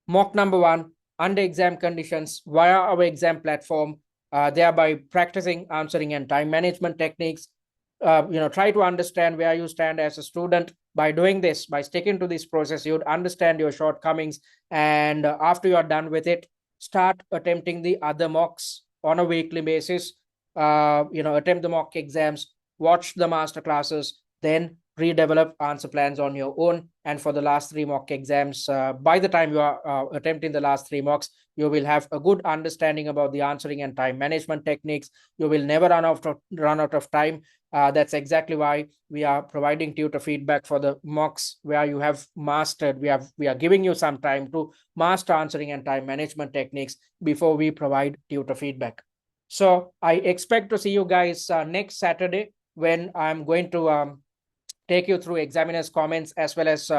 mock number 1 under exam conditions via our exam platform, thereby practicing answering and time management techniques. Try to understand where you stand as a student. By doing this, by sticking to this process, you'd understand your shortcomings. And after you're done with it, start attempting the other mocks on a weekly basis. Attempt the mock exams, watch the master classes, then redevelop answer plans on your own. And for the last 3 mock exams, by the time you are attempting the last 3 mocks, you will have a good understanding about the answering and time management techniques. You will never run out of time. That's exactly why we are providing tutor feedback for the mocks where you have mastered. We are giving you some time to master answering and time management techniques before we provide tutor feedback. So I expect to see you guys next Saturday when I'm going to take you through examiners' comments as well as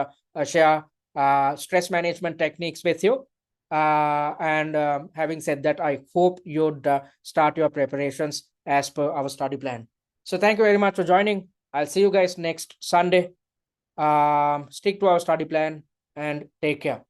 share stress management techniques with you. And having said that, I hope you'd start your preparations as per our study plan. So thank you very much for joining. I'll see you guys next Sunday. Stick to our study plan and take care.